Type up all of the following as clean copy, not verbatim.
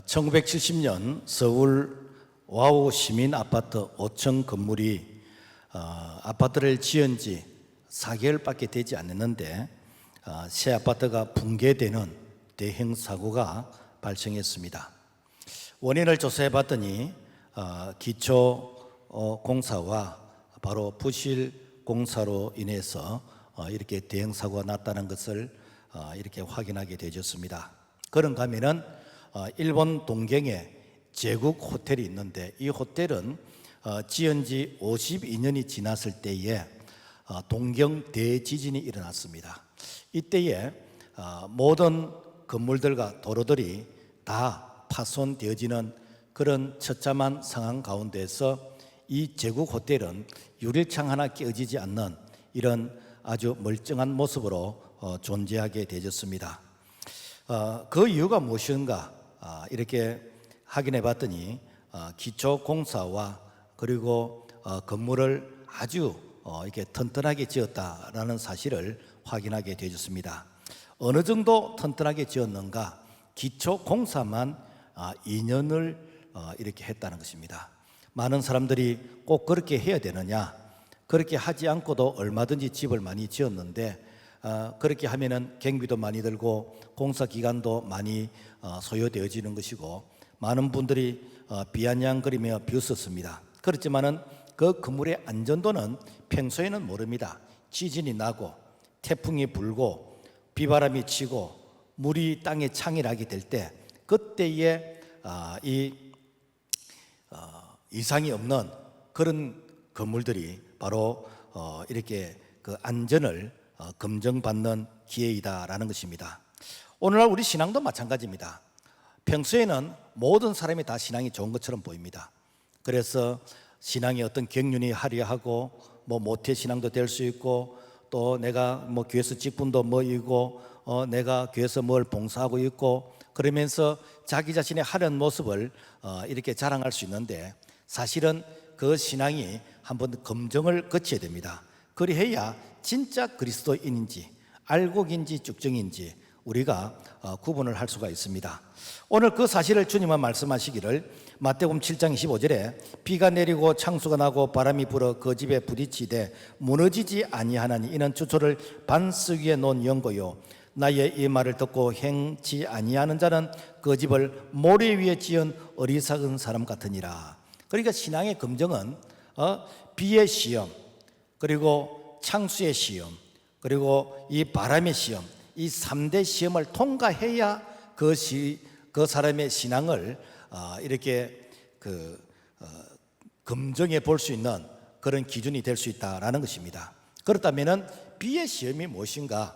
1970년 서울 와우 시민 아파트 5층 건물이 아파트를 지은 지 4개월밖에 되지 않았는데 새 아파트가 붕괴되는 대형 사고가 발생했습니다. 원인을 조사해 봤더니 기초 공사와 바로 부실 공사로 인해서 이렇게 대형 사고가 났다는 것을 이렇게 확인하게 되었습니다. 그런가 하면은 일본 동경에 제국 호텔이 있는데 이 호텔은 지은 지 52년이 지났을 때에 동경 대지진이 일어났습니다. 이때에 모든 건물들과 도로들이 다 파손되어지는 그런 처참한 상황 가운데서 이 제국 호텔은 유리창 하나 깨어지지 않는 이런 아주 멀쩡한 모습으로 존재하게 되었습니다. 그 이유가 무엇인가 이렇게 확인해 봤더니 기초 공사와 그리고 건물을 아주 이렇게 튼튼하게 지었다라는 사실을 확인하게 되었습니다. 어느 정도 튼튼하게 지었는가? 기초 공사만 2년을 이렇게 했다는 것입니다. 많은 사람들이 꼭 그렇게 해야 되느냐? 그렇게 하지 않고도 얼마든지 집을 많이 지었는데 그렇게 하면은 경비도 많이 들고 공사 기간도 많이 소요되어지는 것이고 많은 분들이 비아냥거리며 비웃었습니다. 그렇지만은 그 건물의 안전도는 평소에는 모릅니다. 지진이 나고 태풍이 불고 비바람이 치고 물이 땅에 창이라게 될 때 그때에 이상이 없는 그런 건물들이 바로 이렇게 그 안전을 검증받는 기회이다라는 것입니다. 오늘날 우리 신앙도 마찬가지입니다. 평소에는 모든 사람이 다 신앙이 좋은 것처럼 보입니다. 그래서 신앙이 어떤 경륜이 화려하고 모태 신앙도 될 수 있고 또 내가 교회에서 직분도 이고 내가 교회에서 뭘 봉사하고 있고 그러면서 자기 자신의 화려한 모습을 이렇게 자랑할 수 있는데 사실은 그 신앙이 한번 검증을 거쳐야 됩니다. 그리해야 진짜 그리스도인인지 알곡인지 쭉정인지 우리가 구분을 할 수가 있습니다. 오늘 그 사실을 주님은 말씀하시기를 마태복음 7장 25절에 비가 내리고 창수가 나고 바람이 불어 그 집에 부딪히되 무너지지 아니하나니 이는 주초를 반석 위에 놓은 연고요 나의 이 말을 듣고 행치 아니하는 자는 그 집을 모래 위에 지은 어리석은 사람 같으니라. 그러니까 신앙의 검증은 비의 시험 그리고 창수의 시험 그리고 이 바람의 시험 이 3대 시험을 통과해야 그 사람의 신앙을 이렇게 검증해 볼 수 있는 그런 기준이 될 수 있다라는 것입니다. 그렇다면은 비의 시험이 무엇인가?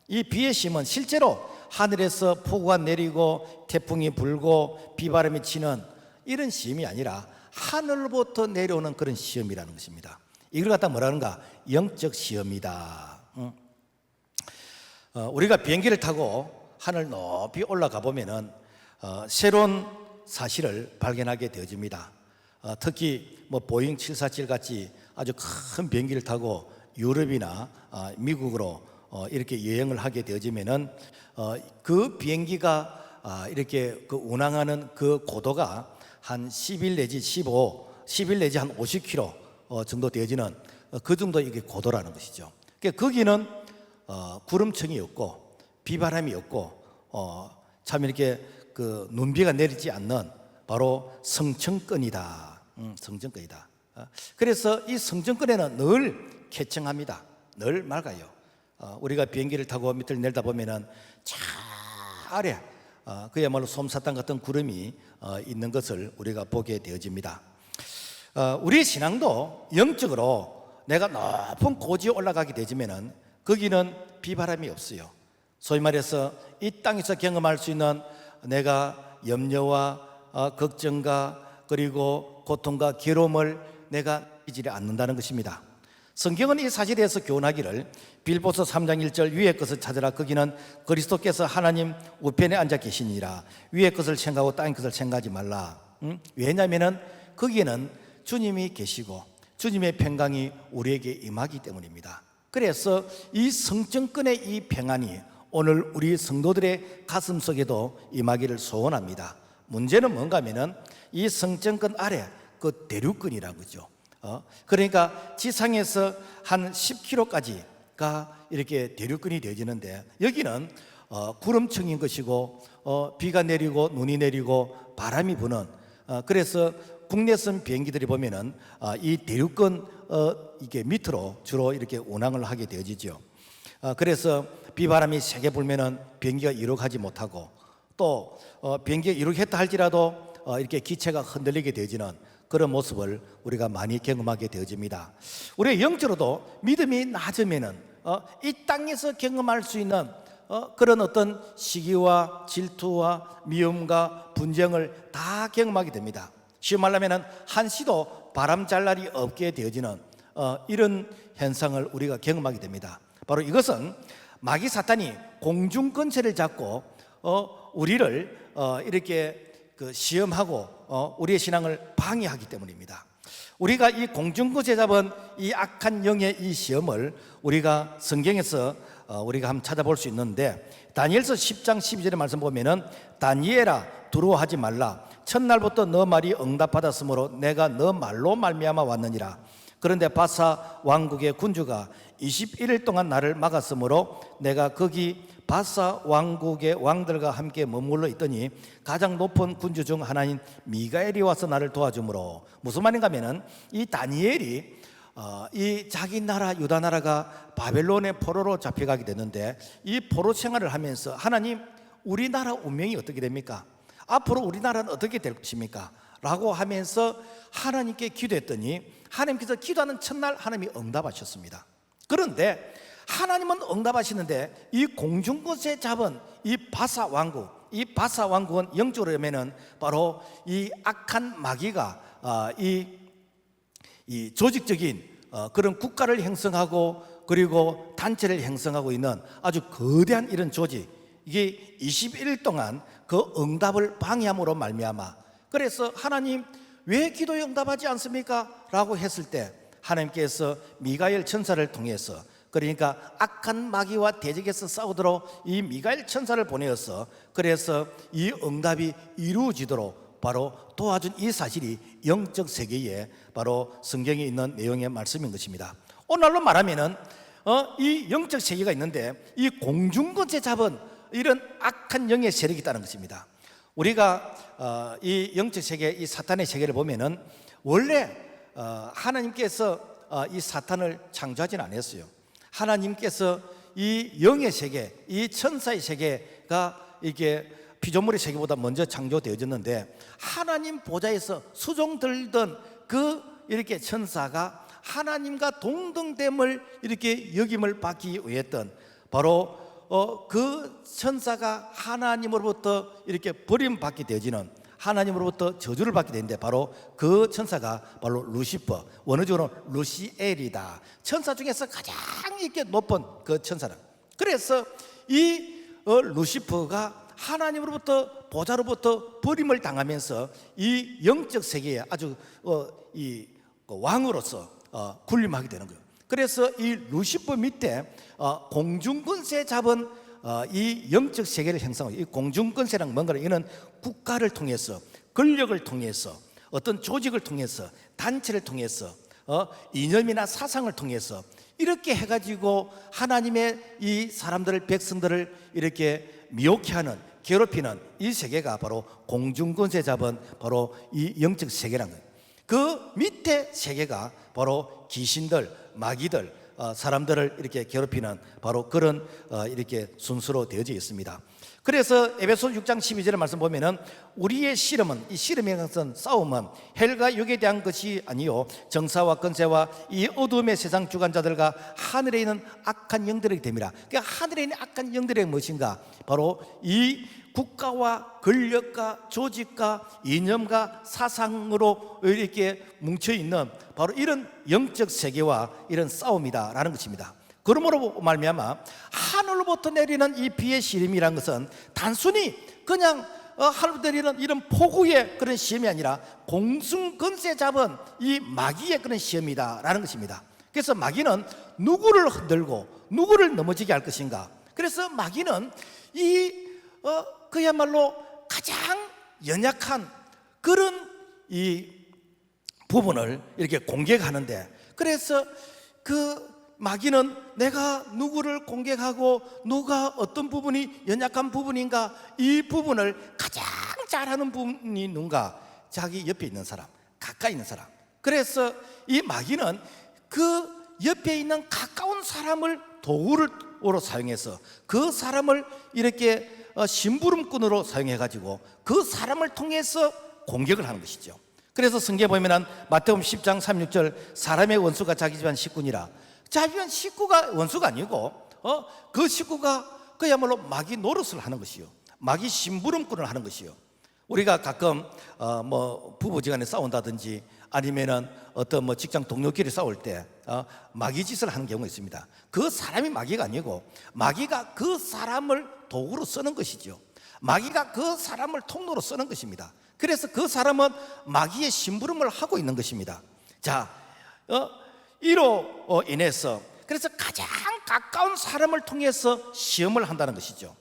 이 비의 시험은 실제로 하늘에서 폭우가 내리고 태풍이 불고 비바람이 치는 이런 시험이 아니라 하늘부터 내려오는 그런 시험이라는 것입니다. 이걸 갖다 뭐라는가? 영적 시험이다. 우리가 비행기를 타고 하늘 높이 올라가 보면은 새로운 사실을 발견하게 되어집니다. 특히 보잉 747 같이 아주 큰 비행기를 타고 유럽이나 미국으로 이렇게 여행을 하게 되어지면은 그 비행기가 이렇게 운항하는 그 고도가 한 10일 내지 10일 내지 한 50km 정도 되어지는 그 정도 이게 고도라는 것이죠. 그러니까 거기는 구름청이 없고 비바람이 없고 참 이렇게 눈비가 내리지 않는 바로 성층권이다. 성층권이다. 그래서 이 성층권에는 늘 쾌청합니다. 늘 맑아요. 우리가 비행기를 타고 밑을 내려다 보면은 저 아래 그야말로 솜사탕 같은 구름이 있는 것을 우리가 보게 되어집니다. 우리의 신앙도 영적으로 내가 높은 고지에 올라가게 되지면은 거기는 비바람이 없어요. 소위 말해서 이 땅에서 경험할 수 있는 내가 염려와 걱정과 그리고 고통과 괴로움을 내가 느끼지 않는다는 것입니다. 성경은 이 사실에 대해서 교훈하기를 빌보서 3장 1절 위의 것을 찾으라 거기는 그리스도께서 하나님 우편에 앉아 계시니라 위의 것을 생각하고 땅의 것을 생각하지 말라. 왜냐하면 거기에는 주님이 계시고 주님의 평강이 우리에게 임하기 때문입니다. 그래서 이 성전권의 이 평안이 오늘 우리 성도들의 가슴 속에도 임하기를 소원합니다. 문제는 뭔가 하면은 이 성정권 아래 그 대륙권이라는 거죠. 그러니까 지상에서 한 10km까지가 이렇게 대륙권이 되어지는데, 여기는 구름층인 것이고 비가 내리고 눈이 내리고 바람이 부는, 그래서 국내선 비행기들이 보면은 이 대륙권 이게 밑으로 주로 이렇게 운항을 하게 되어지죠. 그래서 비바람이 세게 불면은 비행기가 이륙하지 못하고, 또 비행기가 이륙했다 할지라도 이렇게 기체가 흔들리게 되어지는 그런 모습을 우리가 많이 경험하게 되어집니다. 우리의 영적으로도 믿음이 낮으면은 이 땅에서 경험할 수 있는 그런 어떤 시기와 질투와 미움과 분쟁을 다 경험하게 됩니다. 쉬운 말로 하면 한시도 바람 잘 날이 없게 되어지는 이런 현상을 우리가 경험하게 됩니다. 바로 이것은 마귀 사탄이 공중권세를 잡고 우리를 이렇게 시험하고 우리의 신앙을 방해하기 때문입니다. 우리가 이 공중권세 잡은 이 악한 영의 이 시험을 우리가 성경에서 우리가 한번 찾아볼 수 있는데, 다니엘서 10장 12절의 말씀 보면은 다니엘아 두려워하지 말라. 첫날부터 너 말이 응답받았으므로 내가 너 말로 말미암아 왔느니라. 그런데 바사 왕국의 군주가 21일 동안 나를 막았으므로 내가 거기 바사 왕국의 왕들과 함께 머물러 있더니 가장 높은 군주 중 하나인 미가엘이 와서 나를 도와주므로. 무슨 말인가 하면은 이 다니엘이 이 자기 나라 유다 나라가 바벨론의 포로로 잡혀가게 됐는데, 이 포로 생활을 하면서 하나님, 우리나라 운명이 어떻게 됩니까? 앞으로 우리나라는 어떻게 될 것입니까? 라고 하면서 하나님께 기도했더니 하나님께서 기도하는 첫날 하나님이 응답하셨습니다. 그런데 하나님은 응답하시는데 이 공중권세 잡은 이 바사 왕국, 이 바사 왕국은 영적으로 보면은 바로 이 악한 마귀가 이 조직적인 그런 국가를 형성하고 그리고 단체를 형성하고 있는 아주 거대한 이런 조직, 이게 21일 동안 그 응답을 방해함으로 말미암아, 그래서 하나님 왜 기도에 응답하지 않습니까? 라고 했을 때 하나님께서 미가엘 천사를 통해서, 그러니까 악한 마귀와 대적에서 싸우도록 이 미가엘 천사를 보내어서 그래서 이 응답이 이루어지도록 바로 도와준 이 사실이 영적 세계에 바로 성경에 있는 내용의 말씀인 것입니다. 오늘날로 말하면은 이 영적 세계가 있는데 이 공중권세 잡은 이런 악한 영의 세력이 있다는 것입니다. 우리가 이 영적 세계, 이 사탄의 세계를 보면은 원래 하나님께서 이 사탄을 창조하지는 않았어요. 하나님께서 이 영의 세계, 이 천사의 세계가 이게 피조물의 세계보다 먼저 창조되어졌는데, 하나님 보좌에서 수종 들던 그 이렇게 천사가 하나님과 동등됨을 이렇게 여김을 받기 위했던, 바로 그 천사가 하나님으로부터 이렇게 버림받게 되어지는, 하나님으로부터 저주를 받게 되는데, 바로 그 천사가 바로 루시퍼, 원어적으로 루시엘이다. 천사 중에서 가장 이렇게 높은 그 천사다. 그래서 이 루시퍼가 하나님으로부터 보좌로부터 버림을 당하면서 이 영적 세계에 아주 이 왕으로서 군림하게 되는 거예요. 그래서 이 루시퍼 밑에 공중권세 잡은 이 영적 세계를 형성하고, 이 공중권세란 뭔가, 이는 국가를 통해서, 권력을 통해서, 어떤 조직을 통해서, 단체를 통해서, 이념이나 사상을 통해서 이렇게 해가지고 하나님의 이 사람들을, 백성들을 이렇게 미혹해 하는, 괴롭히는 이 세계가 바로 공중권세 잡은 바로 이 영적 세계라는 거예요. 그 밑에 세계가 바로 귀신들, 마귀들, 사람들을 이렇게 괴롭히는 바로 그런 이렇게 순서로 되어져 있습니다. 그래서 에베소 6장 12절의 말씀 보면은 우리의 씨름은, 이 씨름의 것은 싸움은 헬과 육에 대한 것이 아니요 정사와 권세와 이 어두움의 세상 주관자들과 하늘에 있는 악한 영들에게 됩니다. 그러니까 하늘에 있는 악한 영들의 무엇인가? 바로 이 국가와 권력과 조직과 이념과 사상으로 이렇게 뭉쳐있는 바로 이런 영적 세계와 이런 싸움이다라는 것입니다. 그러므로 말미암아 하늘로부터 내리는 이 비의 시름이라는 것은 단순히 그냥 하늘로부터 내리는 이런 폭우의 그런 시험이 아니라 공중권세 잡은 이 마귀의 그런 시험이다라는 것입니다. 그래서 마귀는 누구를 흔들고 누구를 넘어지게 할 것인가? 그래서 마귀는 이 그야말로 가장 연약한 그런 이 부분을 이렇게 공격하는데, 그래서 그 마귀는 내가 누구를 공격하고 누가 어떤 부분이 연약한 부분인가, 이 부분을 가장 잘하는 분이 누군가? 자기 옆에 있는 사람, 가까이 있는 사람. 그래서 이 마귀는 그 옆에 있는 가까운 사람을 도구로 사용해서 그 사람을 이렇게 심부름꾼으로 사용해가지고 그 사람을 통해서 공격을 하는 것이죠. 그래서 성경에 보면은 마태복음 10장 36절, 사람의 원수가 자기 집안 식구니라. 자기 집안 식구가 원수가 아니고 그 식구가 그야말로 마귀 노릇을 하는 것이요, 마귀 심부름꾼을 하는 것이요. 우리가 가끔 뭐 부부지간에 싸운다든지 아니면은 어떤 뭐 직장 동료끼리 싸울 때 마귀 짓을 하는 경우가 있습니다. 그 사람이 마귀가 아니고 마귀가 그 사람을 도구로 쓰는 것이죠. 마귀가 그 사람을 통로로 쓰는 것입니다. 그래서 그 사람은 마귀의 심부름을 하고 있는 것입니다. 자, 이로 인해서 그래서 가장 가까운 사람을 통해서 시험을 한다는 것이죠.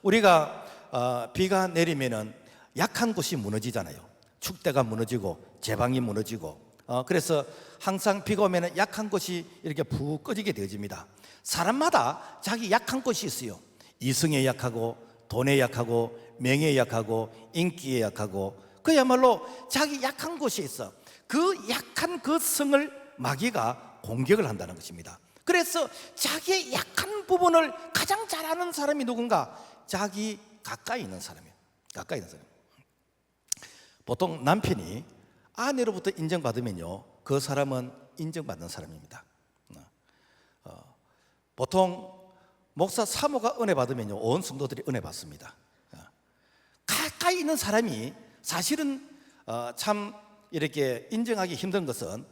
우리가 비가 내리면은 약한 곳이 무너지잖아요. 축대가 무너지고 제방이 무너지고 그래서 항상 비가 오면 약한 곳이 이렇게 푹 꺼지게 되어집니다. 사람마다 자기 약한 곳이 있어요. 이성에 약하고 돈에 약하고 명예에 약하고 인기에 약하고 그야말로 자기 약한 곳이 있어. 그 약한 그 성을 마귀가 공격을 한다는 것입니다. 그래서 자기의 약한 부분을 가장 잘하는 사람이 누군가? 자기 가까이 있는 사람이에요. 가까이 있는 사람. 보통 남편이 아내로부터 인정받으면요, 그 사람은 인정받는 사람입니다. 보통 목사 사모가 은혜 받으면요, 온 성도들이 은혜 받습니다. 가까이 있는 사람이 사실은 참 이렇게 인정하기 힘든 것은,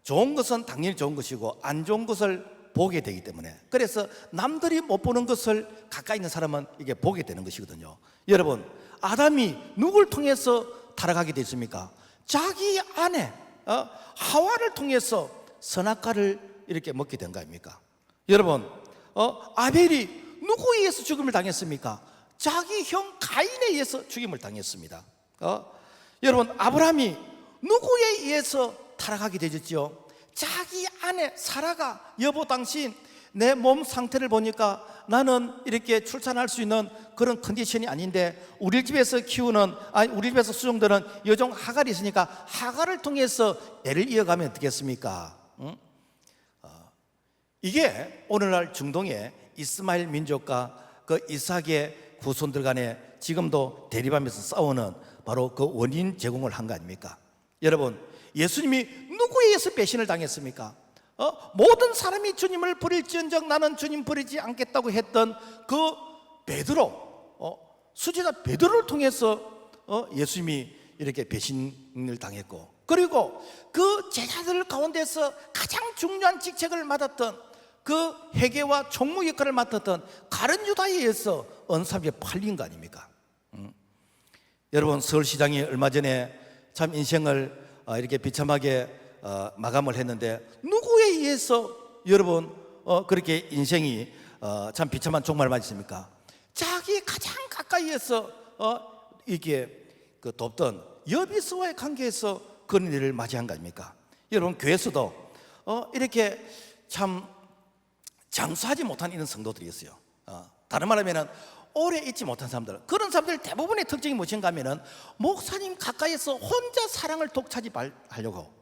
좋은 것은 당연히 좋은 것이고 안 좋은 것을 보게 되기 때문에, 그래서 남들이 못 보는 것을 가까이 있는 사람은 이게 보게 되는 것이거든요. 여러분, 아담이 누굴 통해서 타락하게 됐습니까? 자기 아내 하와를 통해서 선악과를 이렇게 먹게 된 거 아닙니까? 여러분, 아벨이 누구에 의해서 죽음을 당했습니까? 자기 형 가인에 의해서 죽임을 당했습니다. 여러분, 아브라함이 누구에 의해서 타락하게 되셨죠? 자기 아내 사라가, 여보 당신 내 몸 상태를 보니까 나는 이렇게 출산할 수 있는 그런 컨디션이 아닌데 우리 집에서 키우는, 우리 집에서 수종되는 여종 하갈이 있으니까 하갈을 통해서 애를 이어가면 어떻겠습니까? 응? 이게 오늘날 중동의 이스마엘 민족과 그 이삭의 후손들 간에 지금도 대립하면서 싸우는 바로 그 원인 제공을 한 거 아닙니까? 여러분, 예수님이 누구에 의해서 배신을 당했습니까? 모든 사람이 주님을 버릴지언정 나는 주님 버리지 않겠다고 했던 그 베드로, 수제자 베드로를 통해서 예수님이 이렇게 배신을 당했고, 그리고 그 제자들 가운데서 가장 중요한 직책을 맡았던 그 회계와 총무 역할을 맡았던 가룟 유다에 의해서 언삽에 팔린 거 아닙니까? 여러분, 서울시장이 얼마 전에 참 인생을 이렇게 비참하게 마감을 했는데 누구에 의해서 여러분 그렇게 인생이 참 비참한 종말을 맞았습니까? 자기 가장 가까이에서 이게 그 돕던 여비스와의 관계에서 그런 일을 맞이한 거 아닙니까? 여러분, 교회에서도 이렇게 참 장수하지 못한 이런 성도들이 있어요. 다른 말하면은 오래 있지 못한 사람들, 그런 사람들 대부분의 특징이 무엇인가 하면은 목사님 가까이에서 혼자 사랑을 독차지하려고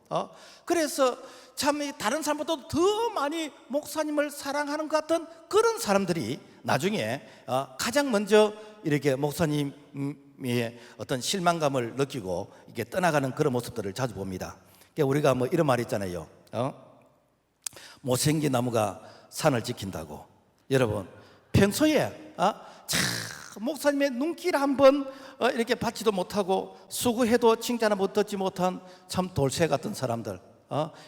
그래서 참 다른 사람보다 더 많이 목사님을 사랑하는 것 같은 그런 사람들이 나중에 가장 먼저 이렇게 목사님의 어떤 실망감을 느끼고 이게 떠나가는 그런 모습들을 자주 봅니다. 그러니까 우리가 뭐 이런 말이 있잖아요. 못생긴 나무가 산을 지킨다고. 여러분, 평소에 참 목사님의 눈길 한번 이렇게 받지도 못하고 수고해도 칭찬을 못 듣지 못한 참 돌쇠 같은 사람들,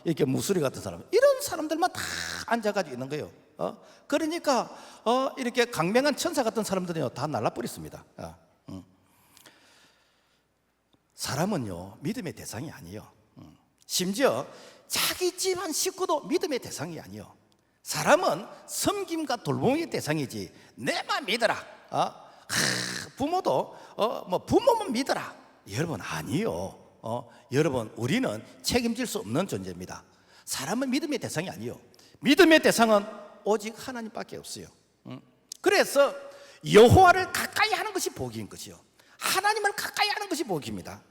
이렇게 무수리 같은 사람, 이런 사람들만 다 앉아가지고 있는 거예요. 그러니까 이렇게 강명한 천사 같은 사람들은요 다 날라버렸습니다. 사람은요 믿음의 대상이 아니에요. 심지어 자기 집안 식구도 믿음의 대상이 아니에요. 사람은 섬김과 돌봄의 대상이지 내만 믿어라. 부모도 뭐 부모만 믿어라. 여러분 아니요. 여러분 우리는 책임질 수 없는 존재입니다. 사람은 믿음의 대상이 아니요. 믿음의 대상은 오직 하나님밖에 없어요. 그래서 여호와를 가까이 하는 것이 복인 것이요. 하나님을 가까이 하는 것이 복입니다.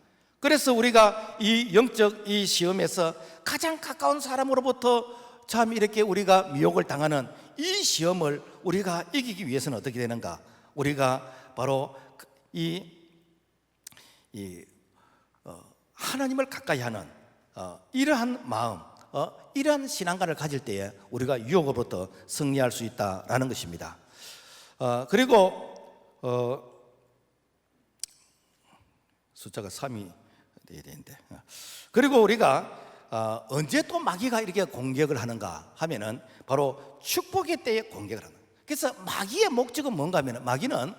그래서 우리가 이 영적 이 시험에서 가장 가까운 사람으로부터 참 이렇게 우리가 미혹을 당하는 이 시험을 우리가 이기기 위해서는 어떻게 되는가? 우리가 바로 하나님을 가까이 하는 이러한 마음, 이러한 신앙관을 가질 때에 우리가 유혹으로부터 승리할 수 있다라는 것입니다. 그리고 숫자가 3이 돼야 되는데, 그리고 우리가 언제 또 마귀가 이렇게 공격을 하는가 하면은 바로 축복의 때에 공격을 하는. 그래서 마귀의 목적은 뭔가 하면은 마귀는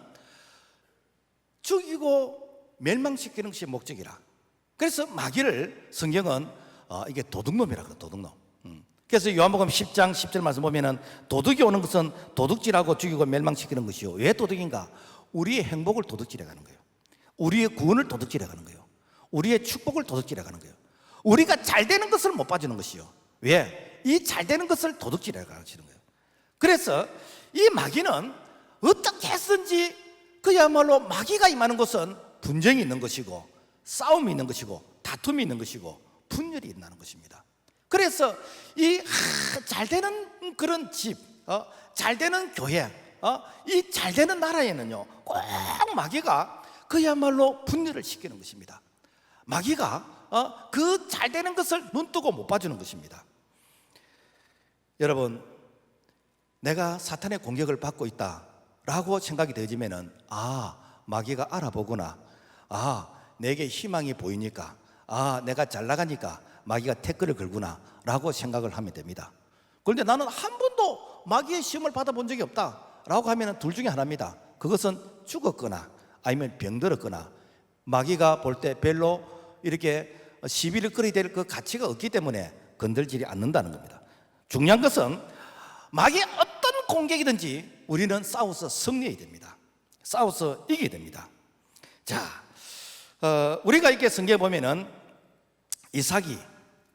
죽이고 멸망시키는 것이 목적이라. 그래서 마귀를 성경은 이게 도둑놈이라 그래요. 도둑놈. 그래서 요한복음 10장 10절 말씀 보면은 도둑이 오는 것은 도둑질하고 죽이고 멸망시키는 것이요. 왜 도둑인가? 우리의 행복을 도둑질해 가는 거예요. 우리의 구원을 도둑질해 가는 거예요. 우리의 축복을 도둑질해 가는 거예요. 우리가 잘 되는 것을 못 봐주는 것이요. 왜? 이 잘 되는 것을 도둑질해 가시는 거예요. 그래서 이 마귀는 어떻게 했든지 그야말로 마귀가 임하는 것은 분쟁이 있는 것이고 싸움이 있는 것이고 다툼이 있는 것이고 분열이 있는 것입니다. 그래서 이 잘 되는 그런 집, 잘 되는 교회, 이 잘 되는 나라에는요 꼭 마귀가 그야말로 분열을 시키는 것입니다. 마귀가 그 잘 되는 것을 눈뜨고 못 봐주는 것입니다. 여러분, 내가 사탄의 공격을 받고 있다라고 생각이 되어지면은 마귀가 알아보구나. 내게 희망이 보이니까, 내가 잘 나가니까 마귀가 태클을 걸구나 라고 생각을 하면 됩니다. 그런데 나는 한 번도 마귀의 시험을 받아본 적이 없다라고 하면 둘 중에 하나입니다. 그것은 죽었거나 아니면 병들었거나 마귀가 볼 때 별로 이렇게 시비를 끌어야 될 그 가치가 없기 때문에 건들지 않는다는 겁니다. 중요한 것은 마귀의 어떤 공격이든지 우리는 싸워서 승리해야 됩니다. 싸워서 이겨야 됩니다. 자, 우리가 이렇게 성경에 보면은 이삭이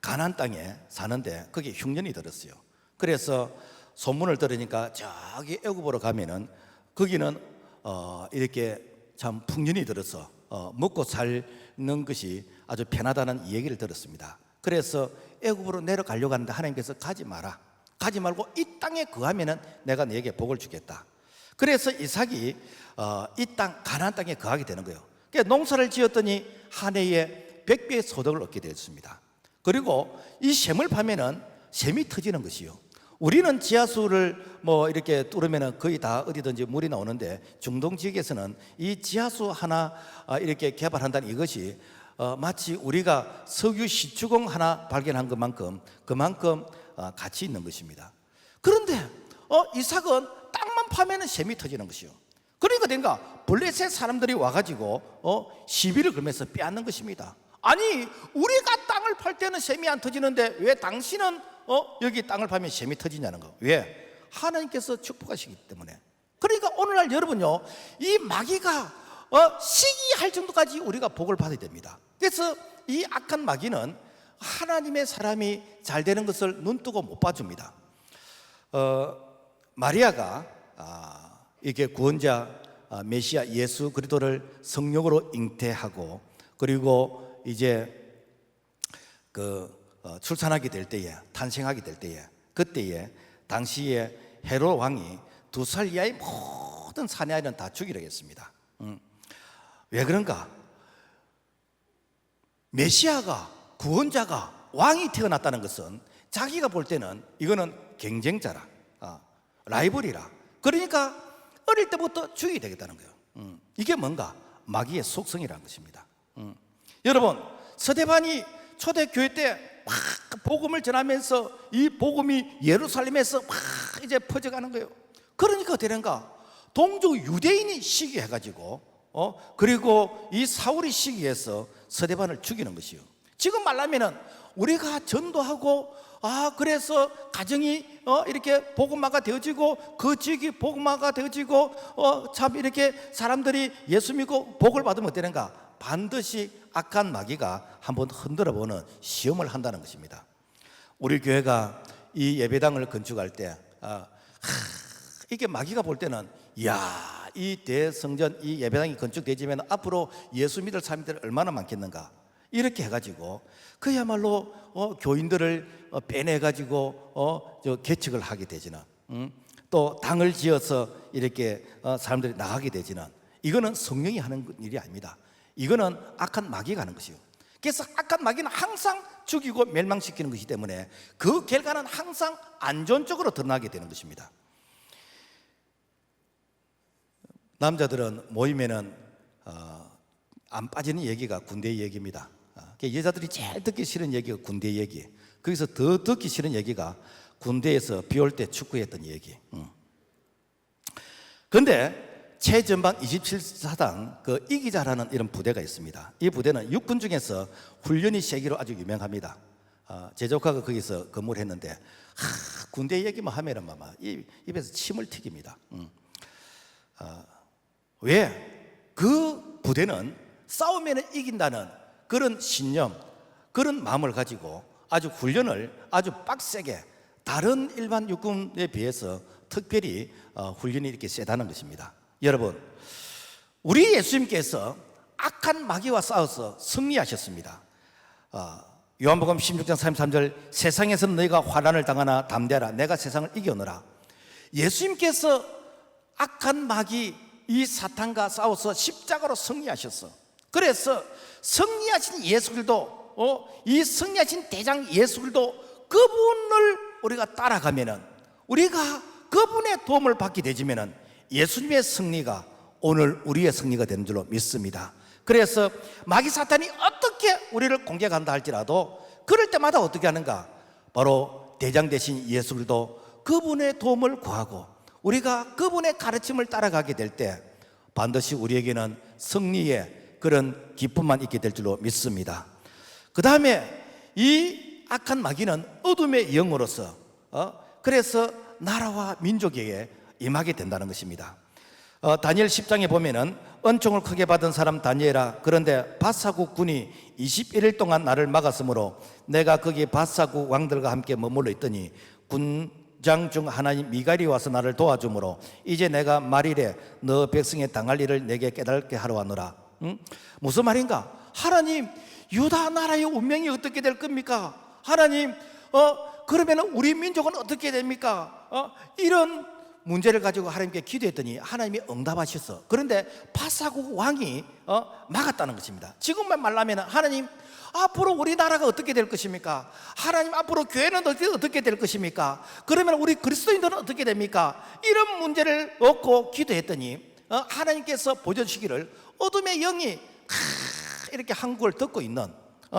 가나안 땅에 사는데 거기에 흉년이 들었어요. 그래서 소문을 들으니까 저기 애굽으로 가면은 거기는 이렇게 참 풍년이 들어서 먹고 사는 것이 아주 편하다는 얘기를 들었습니다. 그래서 애굽으로 내려가려고 하는데 하나님께서 가지 마라. 가지 말고 이 땅에 거하면은 내가 너에게 복을 주겠다. 그래서 이삭이 이 땅 가나안 땅에 거하게 되는 거예요. 그러니까 농사를 지었더니 한 해에 100배의 소득을 얻게 되었습니다. 그리고 이 샘을 파면은 샘이 터지는 것이요. 우리는 지하수를 뭐 이렇게 뚫으면은 거의 다 어디든지 물이 나오는데 중동 지역에서는 이 지하수 하나 이렇게 개발한다는 이것이 마치 우리가 석유 시추공 하나 발견한 것만큼 그만큼 가치 있는 것입니다. 그런데 이삭은 땅만 파면은 샘이 터지는 것이요. 그러니까 뭔가 블레셋 사람들이 와가지고 시비를 걸면서 빼앗는 것입니다. 아니, 우리가 땅을 팔 때는 샘이 안 터지는데 왜 당신은 여기 땅을 파면 샘이 터지냐는 거. 왜? 하나님께서 축복하시기 때문에. 그러니까 오늘날 여러분요, 이 마귀가 시기할 정도까지 우리가 복을 받아야 됩니다. 그래서 이 악한 마귀는 하나님의 사람이 잘 되는 것을 눈뜨고 못 봐줍니다. 마리아가 이게 구원자 메시아 예수 그리스도를 성령으로 잉태하고 그리고 이제 출산하게 될 때에, 탄생하게 될 때에, 그때에 당시에 헤롯 왕이 2살 이하의 모든 사내아이는 다 죽이려고 했습니다. 왜 그런가? 메시아가, 구원자가, 왕이 태어났다는 것은 자기가 볼 때는 이거는 경쟁자라, 라이벌이라. 그러니까 어릴 때부터 죽이게 되겠다는 거예요. 이게 뭔가? 마귀의 속성이라는 것입니다. 여러분, 스데반이 초대교회 때 막 복음을 전하면서 이 복음이 예루살렘에서 막 이제 퍼져가는 거예요. 그러니까 되는가? 동족 유대인이 시기해가지고 그리고 이 사울이 시기해서 스데반을 죽이는 것이요. 지금 말하면은 우리가 전도하고 그래서 가정이 이렇게 복음화가 되어지고 그 지역이 복음화가 되어지고 참 이렇게 사람들이 예수 믿고 복을 받으면 어떻게 되는가? 반드시 악한 마귀가 한번 흔들어보는 시험을 한다는 것입니다. 우리 교회가 이 예배당을 건축할 때 이게 마귀가 볼 때는 이 대성전 이 예배당이 건축되지면 앞으로 예수 믿을 사람들이 얼마나 많겠는가, 이렇게 해가지고 그야말로 교인들을 빼내가지고 개척을 하게 되지는, 또 당을 지어서 이렇게 사람들이 나가게 되지는, 이거는 성령이 하는 일이 아닙니다. 이거는 악한 마귀가 하는 것이요. 그래서 악한 마귀는 항상 죽이고 멸망시키는 것이기 때문에 그 결과는 항상 안 좋은 쪽으로 드러나게 되는 것입니다. 남자들은 모이면은 안 빠지는 얘기가 군대 얘기입니다. 여자들이 제일 듣기 싫은 얘기가 군대 얘기. 거기서 더 듣기 싫은 얘기가 군대에서 비 올 때 축구했던 얘기. 그런데 최전방 27사단 그 이기자라는 이런 부대가 있습니다. 이 부대는 육군 중에서 훈련이 세기로 아주 유명합니다. 제 조카가 거기서 근무를 했는데 군대 얘기만 하면은 입에서 침을 튀깁니다. 왜? 그 부대는 싸우면 이긴다는 그런 신념, 그런 마음을 가지고 아주 훈련을 아주 빡세게, 다른 일반 육군에 비해서 특별히 훈련이 이렇게 세다는 것입니다. 여러분, 우리 예수님께서 악한 마귀와 싸워서 승리하셨습니다. 요한복음 16장 33절, 세상에서는 너희가 환난을 당하나 담대하라, 내가 세상을 이겨노라. 예수님께서 악한 마귀 이 사탄과 싸워서 십자가로 승리하셨어. 그래서 승리하신 예수 그리스도, 이 승리하신 대장 예수 그리스도, 그분을 우리가 따라가면은, 우리가 그분의 도움을 받게 되지면은 예수님의 승리가 오늘 우리의 승리가 되는 줄로 믿습니다. 그래서 마귀 사탄이 어떻게 우리를 공격한다 할지라도 그럴 때마다 어떻게 하는가? 바로 대장 되신 예수 그리스도, 그분의 도움을 구하고 우리가 그분의 가르침을 따라가게 될 때 반드시 우리에게는 승리의 그런 기쁨만 있게 될 줄로 믿습니다. 그 다음에 이 악한 마귀는 어둠의 영으로서 그래서 나라와 민족에게 임하게 된다는 것입니다. 다니엘 10장에 보면은 은총을 크게 받은 사람 다니엘아, 그런데 바사국 군이 21일 동안 나를 막았으므로 내가 거기 바사국 왕들과 함께 머물러 있더니 군장 중 하나인 미갈이 와서 나를 도와주므로 이제 내가 말이래 너 백성에 당할 일을 내게 깨닫게 하러 왔노라. 무슨 말인가? 하나님, 유다 나라의 운명이 어떻게 될 겁니까? 하나님, 그러면 우리 민족은 어떻게 됩니까? 이런 문제를 가지고 하나님께 기도했더니 하나님이 응답하셨어. 그런데 바사국 왕이 막았다는 것입니다. 지금만 말하면 하나님, 앞으로 우리나라가 어떻게 될 것입니까? 하나님, 앞으로 교회는 어떻게 될 것입니까? 그러면 우리 그리스도인들은 어떻게 됩니까? 이런 문제를 얻고 기도했더니 하나님께서 보여주시기를 어둠의 영이 이렇게 한국을 덮고 있는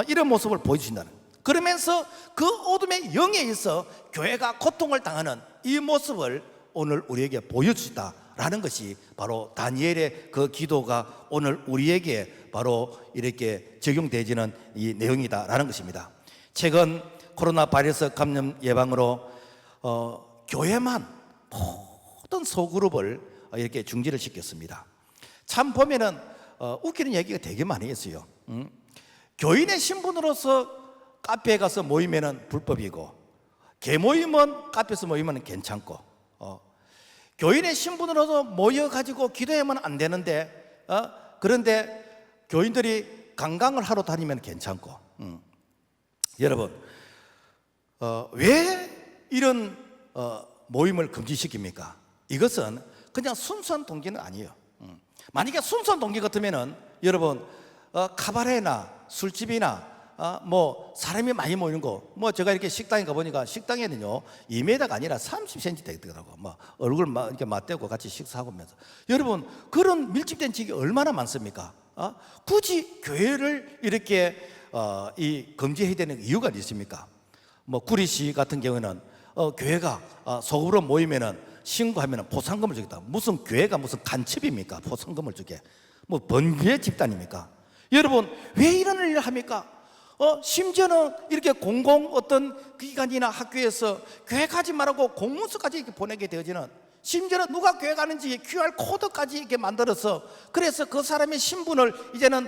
이런 모습을 보여주신다는, 그러면서 그 어둠의 영에 있어 교회가 고통을 당하는 이 모습을 오늘 우리에게 보여주시다라는 것이 바로 다니엘의 그 기도가 오늘 우리에게 바로 이렇게 적용되지는 이 내용이다라는 것입니다. 최근 코로나 바이러스 감염 예방으로 교회만 모든 소그룹을 이렇게 중지를 시켰습니다. 참 보면은 웃기는 얘기가 되게 많이 있어요. 교인의 신분으로서 카페에 가서 모이면은 불법이고, 개모임은 카페에서 모이면 괜찮고, 교인의 신분으로서 모여가지고 기도하면 안 되는데, 그런데 교인들이 관광을 하러 다니면 괜찮고, 여러분, 왜 이런 모임을 금지시킵니까? 이것은 그냥 순수한 동기는 아니에요. 만약에 순수한 동기 같으면은 여러분, 카바레나 술집이나 뭐 사람이 많이 모이는 거, 뭐 제가 이렇게 식당에 가보니까 식당에는요 2m가 아니라 30cm 되더라고. 뭐 얼굴 막 이렇게 맞대고 같이 식사하면서, 여러분, 그런 밀집된 지역이 얼마나 많습니까? 굳이 교회를 이렇게 이 금지해야 되는 이유가 있습니까? 뭐 구리시 같은 경우는 교회가 소그룹 모이면은 신고하면은 포상금을 주겠다. 무슨 교회가 무슨 간첩입니까? 포상금을 주게. 뭐 번개 집단입니까? 여러분, 왜 이런 일을 합니까? 심지어는 이렇게 공공 어떤 기관이나 학교에서 교회 가지 말라고 공문서까지 이렇게 보내게 되어지는, 심지어는 누가 교회 가는지 QR 코드까지 이렇게 만들어서 그래서 그 사람의 신분을 이제는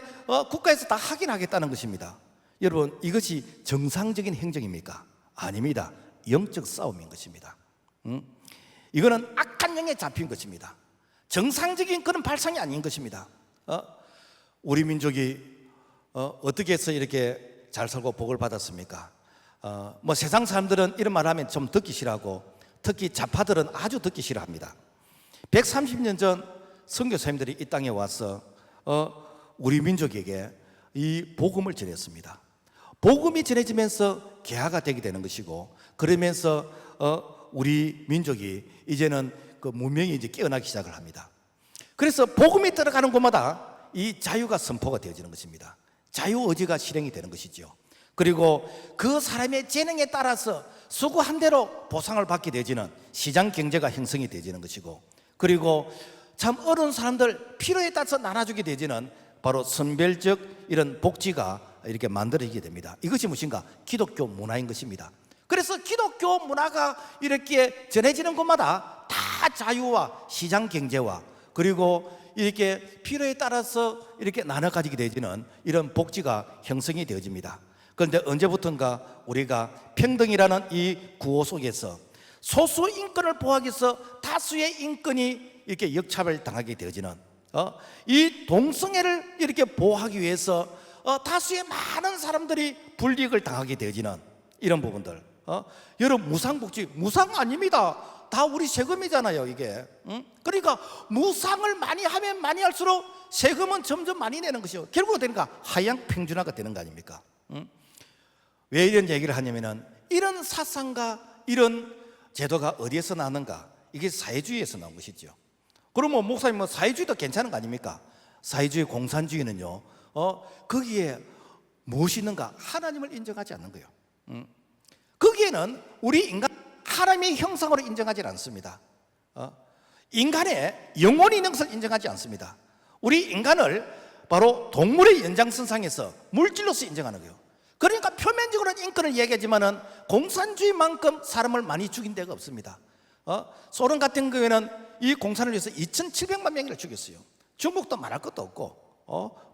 국가에서 다 확인하겠다는 것입니다. 여러분, 이것이 정상적인 행정입니까? 아닙니다. 영적 싸움인 것입니다. 이거는 악한 영에 잡힌 것입니다. 정상적인 그런 발상이 아닌 것입니다. 우리 민족이 어떻게 해서 이렇게 잘 살고 복을 받았습니까? 뭐 세상 사람들은 이런 말 하면 좀 듣기 싫어하고 특히 좌파들은 아주 듣기 싫어합니다. 130년 전 선교사님들이 이 땅에 와서 우리 민족에게 이 복음을 전했습니다. 복음이 전해지면서 개화가 되게 되는 것이고, 그러면서 우리 민족이 이제는 그 문명이 이제 깨어나기 시작을 합니다. 그래서 복음이 들어가는 곳마다 이 자유가 선포가 되어지는 것입니다. 자유의지가 실행이 되는 것이죠. 그리고 그 사람의 재능에 따라서 수고한 대로 보상을 받게 되지는 시장 경제가 형성이 되지는 것이고, 그리고 참 어려운 사람들 필요에 따라서 나눠주게 되지는 바로 선별적 이런 복지가 이렇게 만들어지게 됩니다. 이것이 무엇인가? 기독교 문화인 것입니다. 그래서 기독교 문화가 이렇게 전해지는 곳마다 다 자유와 시장 경제와 그리고 이렇게 필요에 따라서 이렇게 나눠 가지게 되지는 이런 복지가 형성이 되어집니다. 그런데 언제부턴가 우리가 평등이라는 이 구호 속에서 소수 인권을 보호하기 위해서 다수의 인권이 이렇게 역차별 당하게 되어지는 이 동성애를 이렇게 보호하기 위해서 다수의 많은 사람들이 불이익을 당하게 되어지는 이런 부분들. 여러분, 무상복지 무상 아닙니다. 다 우리 세금이잖아요, 이게. 그러니까 무상을 많이 하면 많이 할수록 세금은 점점 많이 내는 것이요. 결국은 되니까 하향 평준화가 되는 거 아닙니까? 왜 이런 얘기를 하냐면은 이런 사상과 이런 제도가 어디에서 나는가? 이게 사회주의에서 나온 것이죠. 그러면 목사님 뭐 사회주의도 괜찮은 거 아닙니까? 사회주의, 공산주의는요, 거기에 무엇이 있는가? 하나님을 인정하지 않는 거예요. 거기에는 우리 인간 하나님의 형상으로 인정하지 않습니다. 인간의 영혼이 있는 것을 인정하지 않습니다. 우리 인간을 바로 동물의 연장선상에서 물질로서 인정하는 거예요. 그러니까 표면적으로는 인권을 얘기하지만은 공산주의만큼 사람을 많이 죽인 데가 없습니다. 소련 같은 경우에는 이 공산을 위해서 2,700만 명을 죽였어요. 중국도 말할 것도 없고,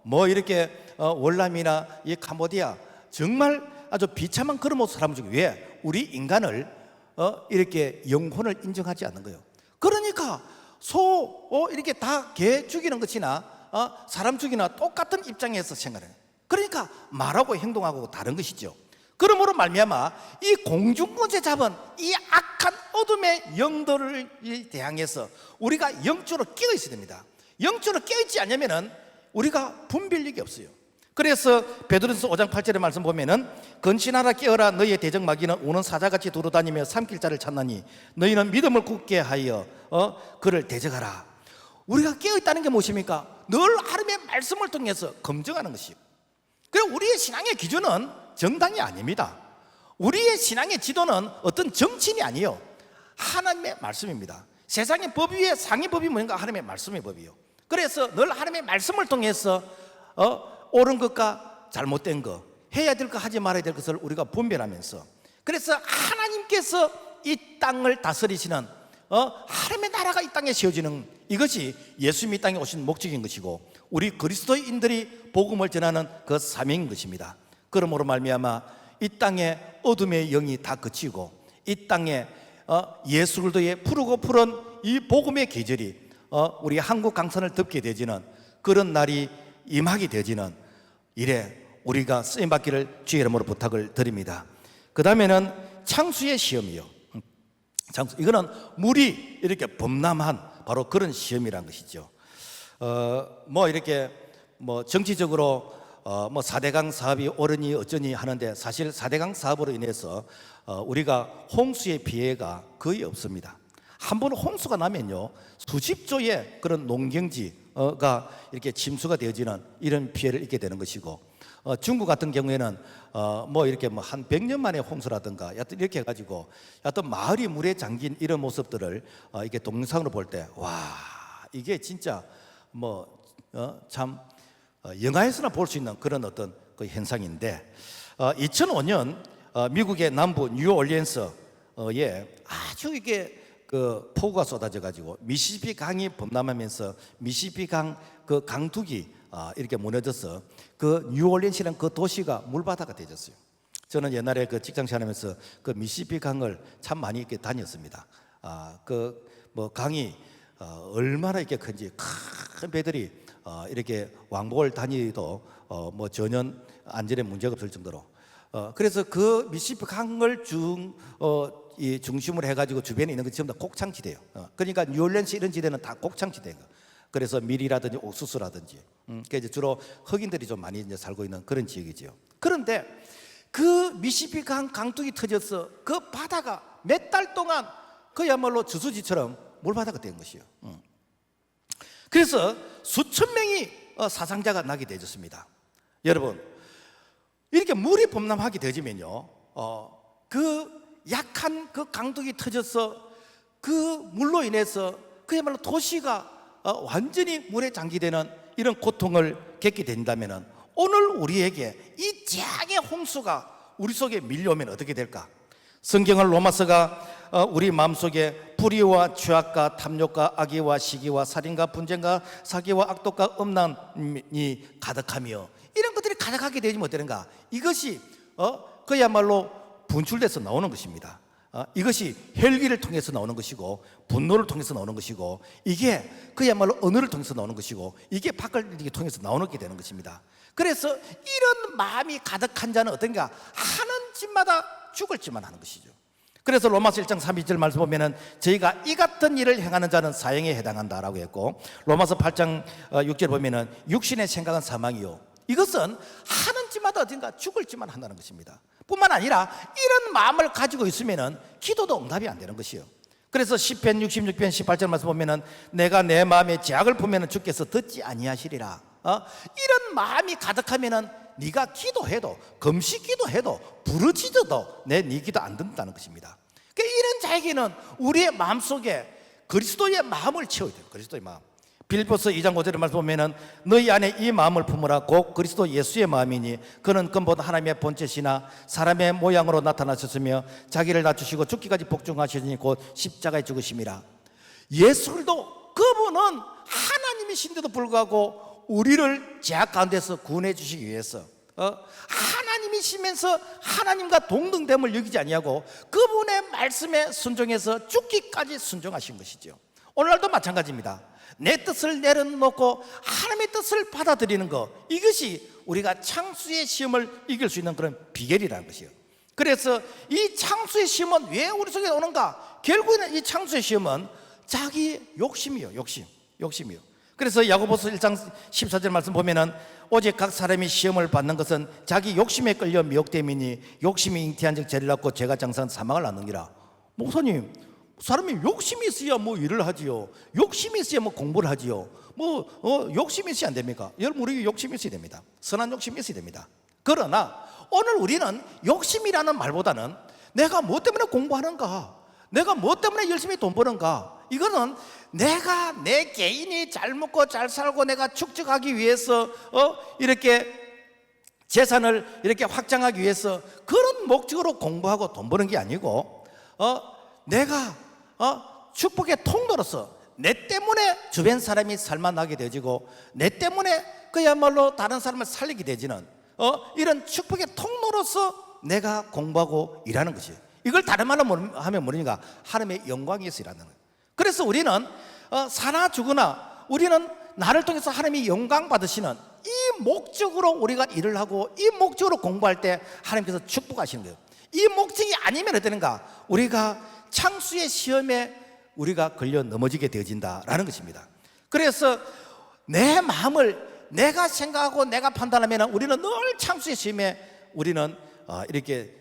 뭐 이렇게 월남이나 이 캄보디아 정말 아주 비참한 그런 모습 사람을 죽여. 왜? 우리 인간을 이렇게 영혼을 인정하지 않는 거예요. 그러니까 이렇게 다 개 죽이는 것이나 사람 죽이나 똑같은 입장에서 생각해요. 그러니까 말하고 행동하고 다른 것이죠. 그러므로 말미암아 이 공중권세 잡은 이 악한 어둠의 영들을 대항해서 우리가 영적으로 깨어 있어야 됩니다. 영적으로 깨어 있지 않으면은 우리가 분별력이 없어요. 그래서 베드로전서 5장 8절의 말씀 보면은 근신하라 깨어라 너희의 대적마귀는 오는 사자같이 두루다니며 삼킬 자를 찾나니 너희는 믿음을 굳게 하여 그를 대적하라. 우리가 깨어 있다는 게 무엇입니까? 늘 하나님의 말씀을 통해서 검증하는 것이요. 그리고 우리의 신앙의 기준은 정당이 아닙니다. 우리의 신앙의 지도는 어떤 정치인이 아니에요. 하나님의 말씀입니다. 세상의 법 위에 상위 법이 뭔가? 하나님의 말씀의 법이요. 그래서 늘 하나님의 말씀을 통해서 옳은 것과 잘못된 것, 해야 될 것, 하지 말아야 될 것을 우리가 분별하면서, 그래서 하나님께서 이 땅을 다스리시는 하나님의 나라가 이 땅에 세워지는 이것이 예수님이 이 땅에 오신 목적인 것이고 우리 그리스도인들이 복음을 전하는 그 사명인 것입니다. 그러므로 말미암아 이 땅에 어둠의 영이 다 그치고 이 땅에 예수 그리스도의 푸르고 푸른 이 복음의 계절이 우리 한국 강산을 덮게 되지는 그런 날이 임하게 되지는 이래 우리가 쓰임받기를 주의 이름으로 부탁을 드립니다. 그 다음에는 창수의 시험이요. 이거는 물이 이렇게 범람한 바로 그런 시험이란 것이죠. 뭐 이렇게 뭐 정치적으로 뭐 4대강 사업이 옳으니 어쩌니 하는데 사실 4대강 사업으로 인해서 우리가 홍수의 피해가 거의 없습니다. 한 번 홍수가 나면요 수십 조의 그런 농경지가 이렇게 침수가 되어지는 이런 피해를 입게 되는 것이고 중국 같은 경우에는 뭐 이렇게 뭐 한 100년 만에 홍수라든가 여튼 이렇게 해가지고 여튼 마을이 물에 잠긴 이런 모습들을 이렇게 동영상으로 볼 때 와 이게 진짜 뭐 참 영화에서나 볼 수 있는 그런 어떤 그 현상인데 2005년 미국의 남부 뉴올리언스에 아주 이게 그 폭우가 쏟아져 가지고 미시시피 강이 범람하면서 미시시피 강 그 강둑이 이렇게 무너져서 그 뉴올리언스라는 그 도시가 물바다가 되졌어요. 저는 옛날에 그 직장 생활하면서 그 미시시피 강을 참 많이 이렇게 다녔습니다. 그 뭐 강이 얼마나 이렇게 큰지 큰 배들이 이렇게 왕복을 다니도 뭐 전혀 안전에 문제가 없을 정도로 그래서 그 미시시피 강을 이 중심으로 해가지고 주변에 있는 것 전부 다 곡창지대예요. 그러니까 뉴올리언스 이런 지대는 다 곡창지대인 거. 그래서 밀이라든지 옥수수라든지 이제 주로 흑인들이 좀 많이 이제 살고 있는 그런 지역이죠. 그런데 그 미시시피 강 강둑이 터져서 그 바다가 몇 달 동안 그야말로 저수지처럼 물바다가 된 것이요. 그래서 수천 명이 사상자가 나게 되었습니다. 여러분, 이렇게 물이 범람하게 되지면요, 그 약한 그 강둑이 터져서 그 물로 인해서 그야말로 도시가 완전히 물에 잠기되는 이런 고통을 겪게 된다면 오늘 우리에게 이 재앙의 홍수가 우리 속에 밀려오면 어떻게 될까? 성경은 로마서가 우리 마음속에 불의와 죄악과 탐욕과 악의와 시기와 살인과 분쟁과 사기와 악독과 음란이 가득하며 이런 것들이 가득하게 되면 어떠는가? 이것이 그야말로 분출돼서 나오는 것입니다. 이것이 혈기를 통해서 나오는 것이고 분노를 통해서 나오는 것이고 이게 그야말로 언어를 통해서 나오는 것이고 이게 밖을 통해서 나오게 되는 것입니다. 그래서 이런 마음이 가득한 자는 어떤가? 하는 짓마다 죽을 짓만 하는 것이죠. 그래서 로마서 1장 32절 말씀 보면은 저희가 이 같은 일을 행하는 자는 사형에 해당한다라고 했고 로마서 8장 6절 보면은 육신의 생각은 사망이요 이것은 하는 짓마다 어딘가 죽을 짓만 한다는 것입니다. 뿐만 아니라 이런 마음을 가지고 있으면은 기도도 응답이 안 되는 것이요. 그래서 시편 66편 18절 말씀 보면은 내가 내 마음에 죄악을 품면은 주께서 듣지 아니하시리라. 이런 마음이 가득하면은 네가 기도해도 금식 기도해도 부르짖어도 네 기도 안 듣는다는 것입니다. 그러니까 이런 자에게는 우리의 마음속에 그리스도의 마음을 채워야 돼요. 그리스도의 마음. 빌립보서 2장 5절의 말씀 보면은 너희 안에 이 마음을 품으라 곧 그리스도 예수의 마음이니 그는 근본 하나님의 본체시나 사람의 모양으로 나타나셨으며 자기를 낮추시고 죽기까지 복종하시니 곧 십자가에 죽으심이라. 예수도 그분은 하나님이신데도 불구하고 우리를 죄악 가운데서 구원해 주시기 위해서 하나님이시면서 하나님과 동등됨을 여기지 아니하고 그분의 말씀에 순종해서 죽기까지 순종하신 것이죠. 오늘날도 마찬가지입니다. 내 뜻을 내려놓고 하나님의 뜻을 받아들이는 것, 이것이 우리가 창수의 시험을 이길 수 있는 그런 비결이라는 것이에요. 그래서 이 창수의 시험은 왜 우리 속에 오는가? 결국에는 이 창수의 시험은 자기 욕심이요. 욕심이요. 그래서 야고보서 1장 14절 말씀 보면은 오직 각 사람이 시험을 받는 것은 자기 욕심에 끌려 미혹됨이니 욕심이 잉태한 즉 죄를 낳고 죄가 장사한 사망을 낳느니라. 목사님, 사람이 욕심이 있어야 뭐 일을 하지요. 욕심이 있어야 뭐 공부를 하지요. 욕심이 있어야 안 됩니까? 여러분, 우리 욕심이 있어야 됩니다. 선한 욕심이 있어야 됩니다. 그러나 오늘 우리는 욕심이라는 말보다는 내가 뭐 때문에 공부하는가, 내가 뭐 때문에 열심히 돈 버는가, 이거는 내가 내 개인이 잘 먹고 잘 살고 내가 축적하기 위해서 이렇게 재산을 이렇게 확장하기 위해서 그런 목적으로 공부하고 돈 버는 게 아니고 내가 축복의 통로로서 내 때문에 주변 사람이 살만하게 되어지고 내 때문에 그야말로 다른 사람을 살리게 되지는 이런 축복의 통로로서 내가 공부하고 일하는 것이에요. 이걸 다른 말로 하면 뭐니까 하나님의 영광이 있어 일하는 거예요. 그래서 우리는 사나 죽으나 우리는 나를 통해서 하나님이 영광 받으시는 이 목적으로 우리가 일을 하고 이 목적으로 공부할 때 하나님께서 축복하시는 거예요. 이 목적이 아니면 어떠는가? 우리가 창수의 시험에 우리가 걸려 넘어지게 되어진다라는 것입니다. 그래서 내 마음을 내가 생각하고 내가 판단하면 우리는 늘 창수의 시험에 우리는 이렇게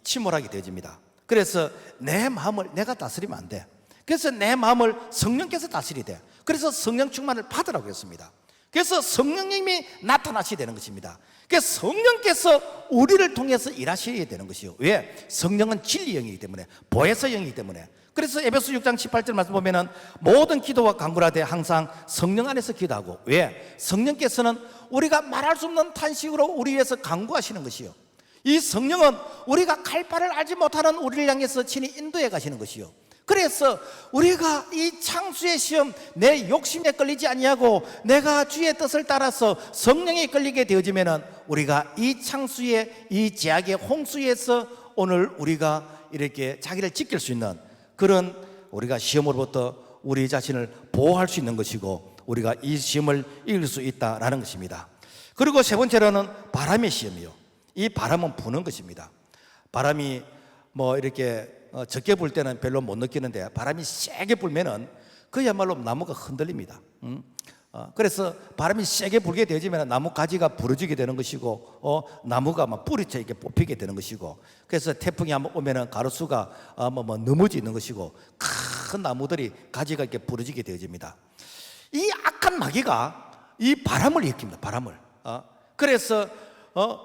침몰하게 되어집니다. 그래서 내 마음을 내가 다스리면 안 돼. 그래서 내 마음을 성령께서 다스리야 돼. 그래서 성령 충만을 받으라고 했습니다. 그래서 성령님이 나타나셔야 되는 것입니다. 그래서 성령께서 우리를 통해서 일하셔야 되는 것이요. 왜? 성령은 진리 영이기 때문에, 보혜사 영이기 때문에. 그래서 에베소 6장 18절 말씀 보면은 모든 기도와 간구하되 항상 성령 안에서 기도하고. 왜? 성령께서는 우리가 말할 수 없는 탄식으로 우리 위해서 간구하시는 것이요. 이 성령은 우리가 갈 바를 알지 못하는 우리를 향해서 친히 인도해 가시는 것이요. 그래서 우리가 이 창수의 시험, 내 욕심에 끌리지 아니하고 내가 주의 뜻을 따라서 성령에 끌리게 되어지면은 우리가 이 창수의 이 제약의 홍수에서 오늘 우리가 이렇게 자기를 지킬 수 있는 그런 우리가 시험으로부터 우리 자신을 보호할 수 있는 것이고 우리가 이 시험을 이길 수 있다라는 것입니다. 그리고 세 번째로는 바람의 시험이요. 이 바람은 부는 것입니다. 바람이 뭐 이렇게 적게 불 때는 별로 못 느끼는데 바람이 세게 불면은 그야말로 나무가 흔들립니다. 그래서 바람이 세게 불게 되어지면 나무 가지가 부러지게 되는 것이고 나무가 막 뿌리채 이렇게 뽑히게 되는 것이고 그래서 태풍이 한번 오면은 가로수가 넘어지는 것이고 큰 나무들이 가지가 이렇게 부러지게 되어집니다. 이 악한 마귀가 이 바람을 일으킵니다. 바람을. 그래서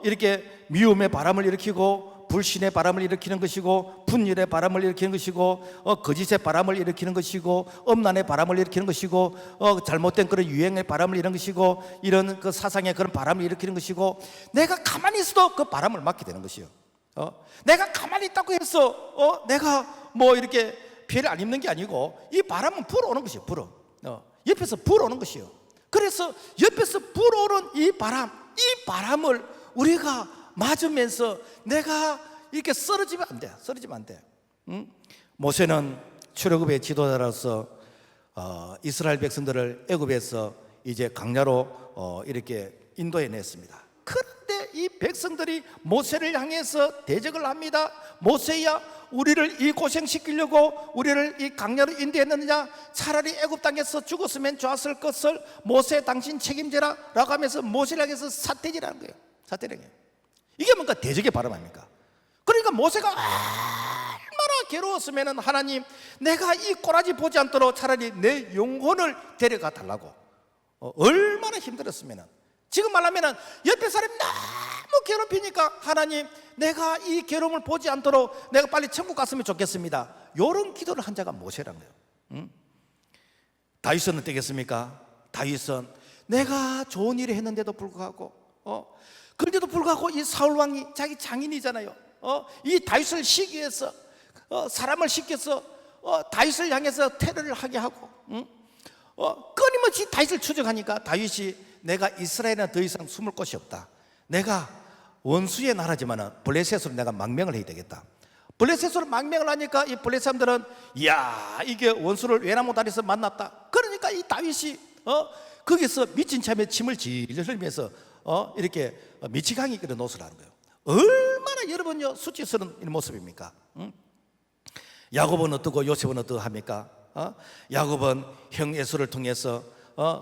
이렇게 미움의 바람을 일으키고 불신의 바람을 일으키는 것이고 분열의 바람을 일으키는 것이고 거짓의 바람을 일으키는 것이고 엄난의 바람을 일으키는 것이고 잘못된 그런 유행의 바람을 일으키는 것이고 이런 그 사상의 그런 바람을 일으키는 것이고 내가 가만히 있어도 그 바람을 맞게 되는 것이요. 내가 가만히 있다고 해서 내가 뭐 이렇게 피해를 안 입는 게 아니고 이 바람은 불어오는 것이요. 옆에서 불어오는 것이요. 그래서 옆에서 불어오는 이 바람을 우리가 맞으면서 내가 이렇게 쓰러지면 안 돼. 쓰러지면 안 돼. 모세는 출애굽의 지도자로서 이스라엘 백성들을 애굽에서 이제 강야로 이렇게 인도해냈습니다. 그런데 이 백성들이 모세를 향해서 대적을 합니다. 모세야, 우리를 이 고생시키려고 우리를 이 강야로 인도했느냐? 차라리 애굽 땅에서 죽었으면 좋았을 것을 모세 당신 책임져라 라고 하면서 모세를 향해서 사태질하는 거예요. 사태질하는 거예요. 이게 뭔가 대적의 바람 아닙니까? 그러니까 모세가 얼마나 괴로웠으면 하나님, 내가 이 꼬라지 보지 않도록 차라리 내 영혼을 데려가 달라고 얼마나 힘들었으면. 지금 말하면 옆에 사람이 너무 괴롭히니까 하나님, 내가 이 괴로움을 보지 않도록 내가 빨리 천국 갔으면 좋겠습니다. 이런 기도를 한 자가 모세란 거예요. 다윗은 어떻겠습니까? 다윗은 내가 좋은 일을 했는데도 불구하고 그런데도 불구하고 이 사울 왕이 자기 장인이잖아요. 이 다윗을 시기 위해서 사람을 시켜서 다윗을 향해서 테러를 하게 하고 끊임없이 다윗을 추적하니까 다윗이 내가 이스라엘에는 더 이상 숨을 곳이 없다. 내가 원수의 나라지만은 블레셋으로 내가 망명을 해야 되겠다. 블레셋으로 망명을 하니까 이 블레셋 사람들은 이야, 이게 원수를 외나무 다리에서 만났다. 그러니까 이 다윗이 거기서 미친 참에 침을 질질 흘리면서 이렇게 미치광이 그런 옷을 하는 거예요. 얼마나 여러분요 수치스러운 모습입니까? 야곱은 어떻고 요셉은 어떻고 합니까? 야곱은 형 에서를 통해서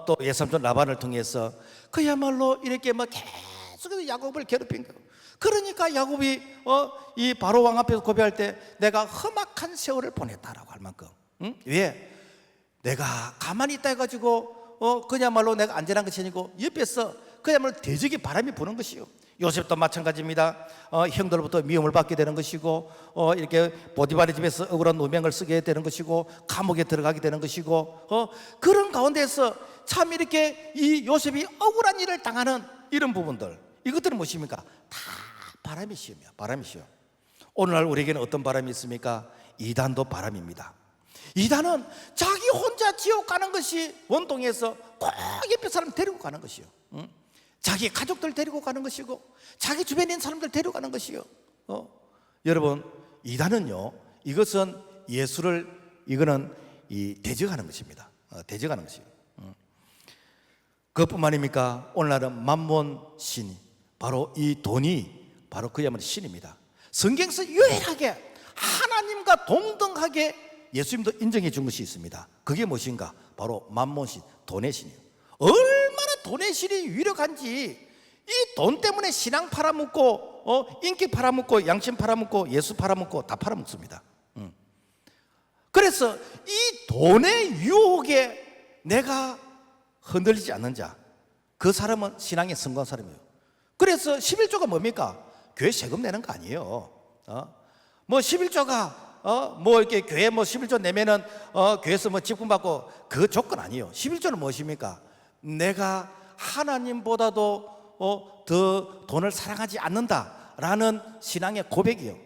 또 외삼촌 라반을 통해서 그야말로 이렇게 막 계속해서 야곱을 괴롭힌 거예요. 그러니까 야곱이 이 바로 왕 앞에서 고백할 때 내가 험악한 세월을 보냈다라고 할 만큼. 왜? 내가 가만히 있다 해가지고 그야말로 내가 안전한 것이 아니고 옆에서 그야말로 대적의 바람이 부는 것이요. 요셉도 마찬가지입니다. 형들로부터 미움을 받게 되는 것이고 이렇게 보디발의 집에서 억울한 누명을 쓰게 되는 것이고 감옥에 들어가게 되는 것이고 그런 가운데서 참 이렇게 이 요셉이 억울한 일을 당하는 이런 부분들, 이것들은 무엇입니까? 다 바람의 시험이야. 바람의 시험. 오늘날 우리에게는 어떤 바람이 있습니까? 이단도 바람입니다. 이단은 자기 혼자 지옥 가는 것이 원동에서 꼭 옆에 사람 데리고 가는 것이요. 자기 가족들 데리고 가는 것이고 자기 주변에 있는 사람들 데리고 가는 것이요. 여러분, 이단은요, 이것은 예수를 이거는 대적하는 것입니다. 대적하는 것이요. 그것뿐만 아닙니까? 오늘날은 만몬신, 바로 이 돈이 바로 그야말로 신입니다. 성경에서 유일하게 하나님과 동등하게 예수님도 인정해 준 것이 있습니다. 그게 무엇인가? 바로 만몬신, 돈의 신이에요. 얼마나 돈의 신이 유력한지 이 돈 때문에 신앙 팔아먹고 인기 팔아먹고 양심 팔아먹고 예수 팔아먹고 다 팔아먹습니다. 그래서 이 돈의 유혹에 내가 흔들리지 않는 자, 그 사람은 신앙에 성공한 사람이에요. 그래서 11조가 뭡니까? 교회 세금 내는 거 아니에요. 뭐 11조가 뭐 이렇게 교회 뭐 11조 내면은 교회에서 뭐 직분 받고 그 조건 아니에요. 11조는 무엇입니까? 내가 하나님보다도 더 돈을 사랑하지 않는다라는 신앙의 고백이요.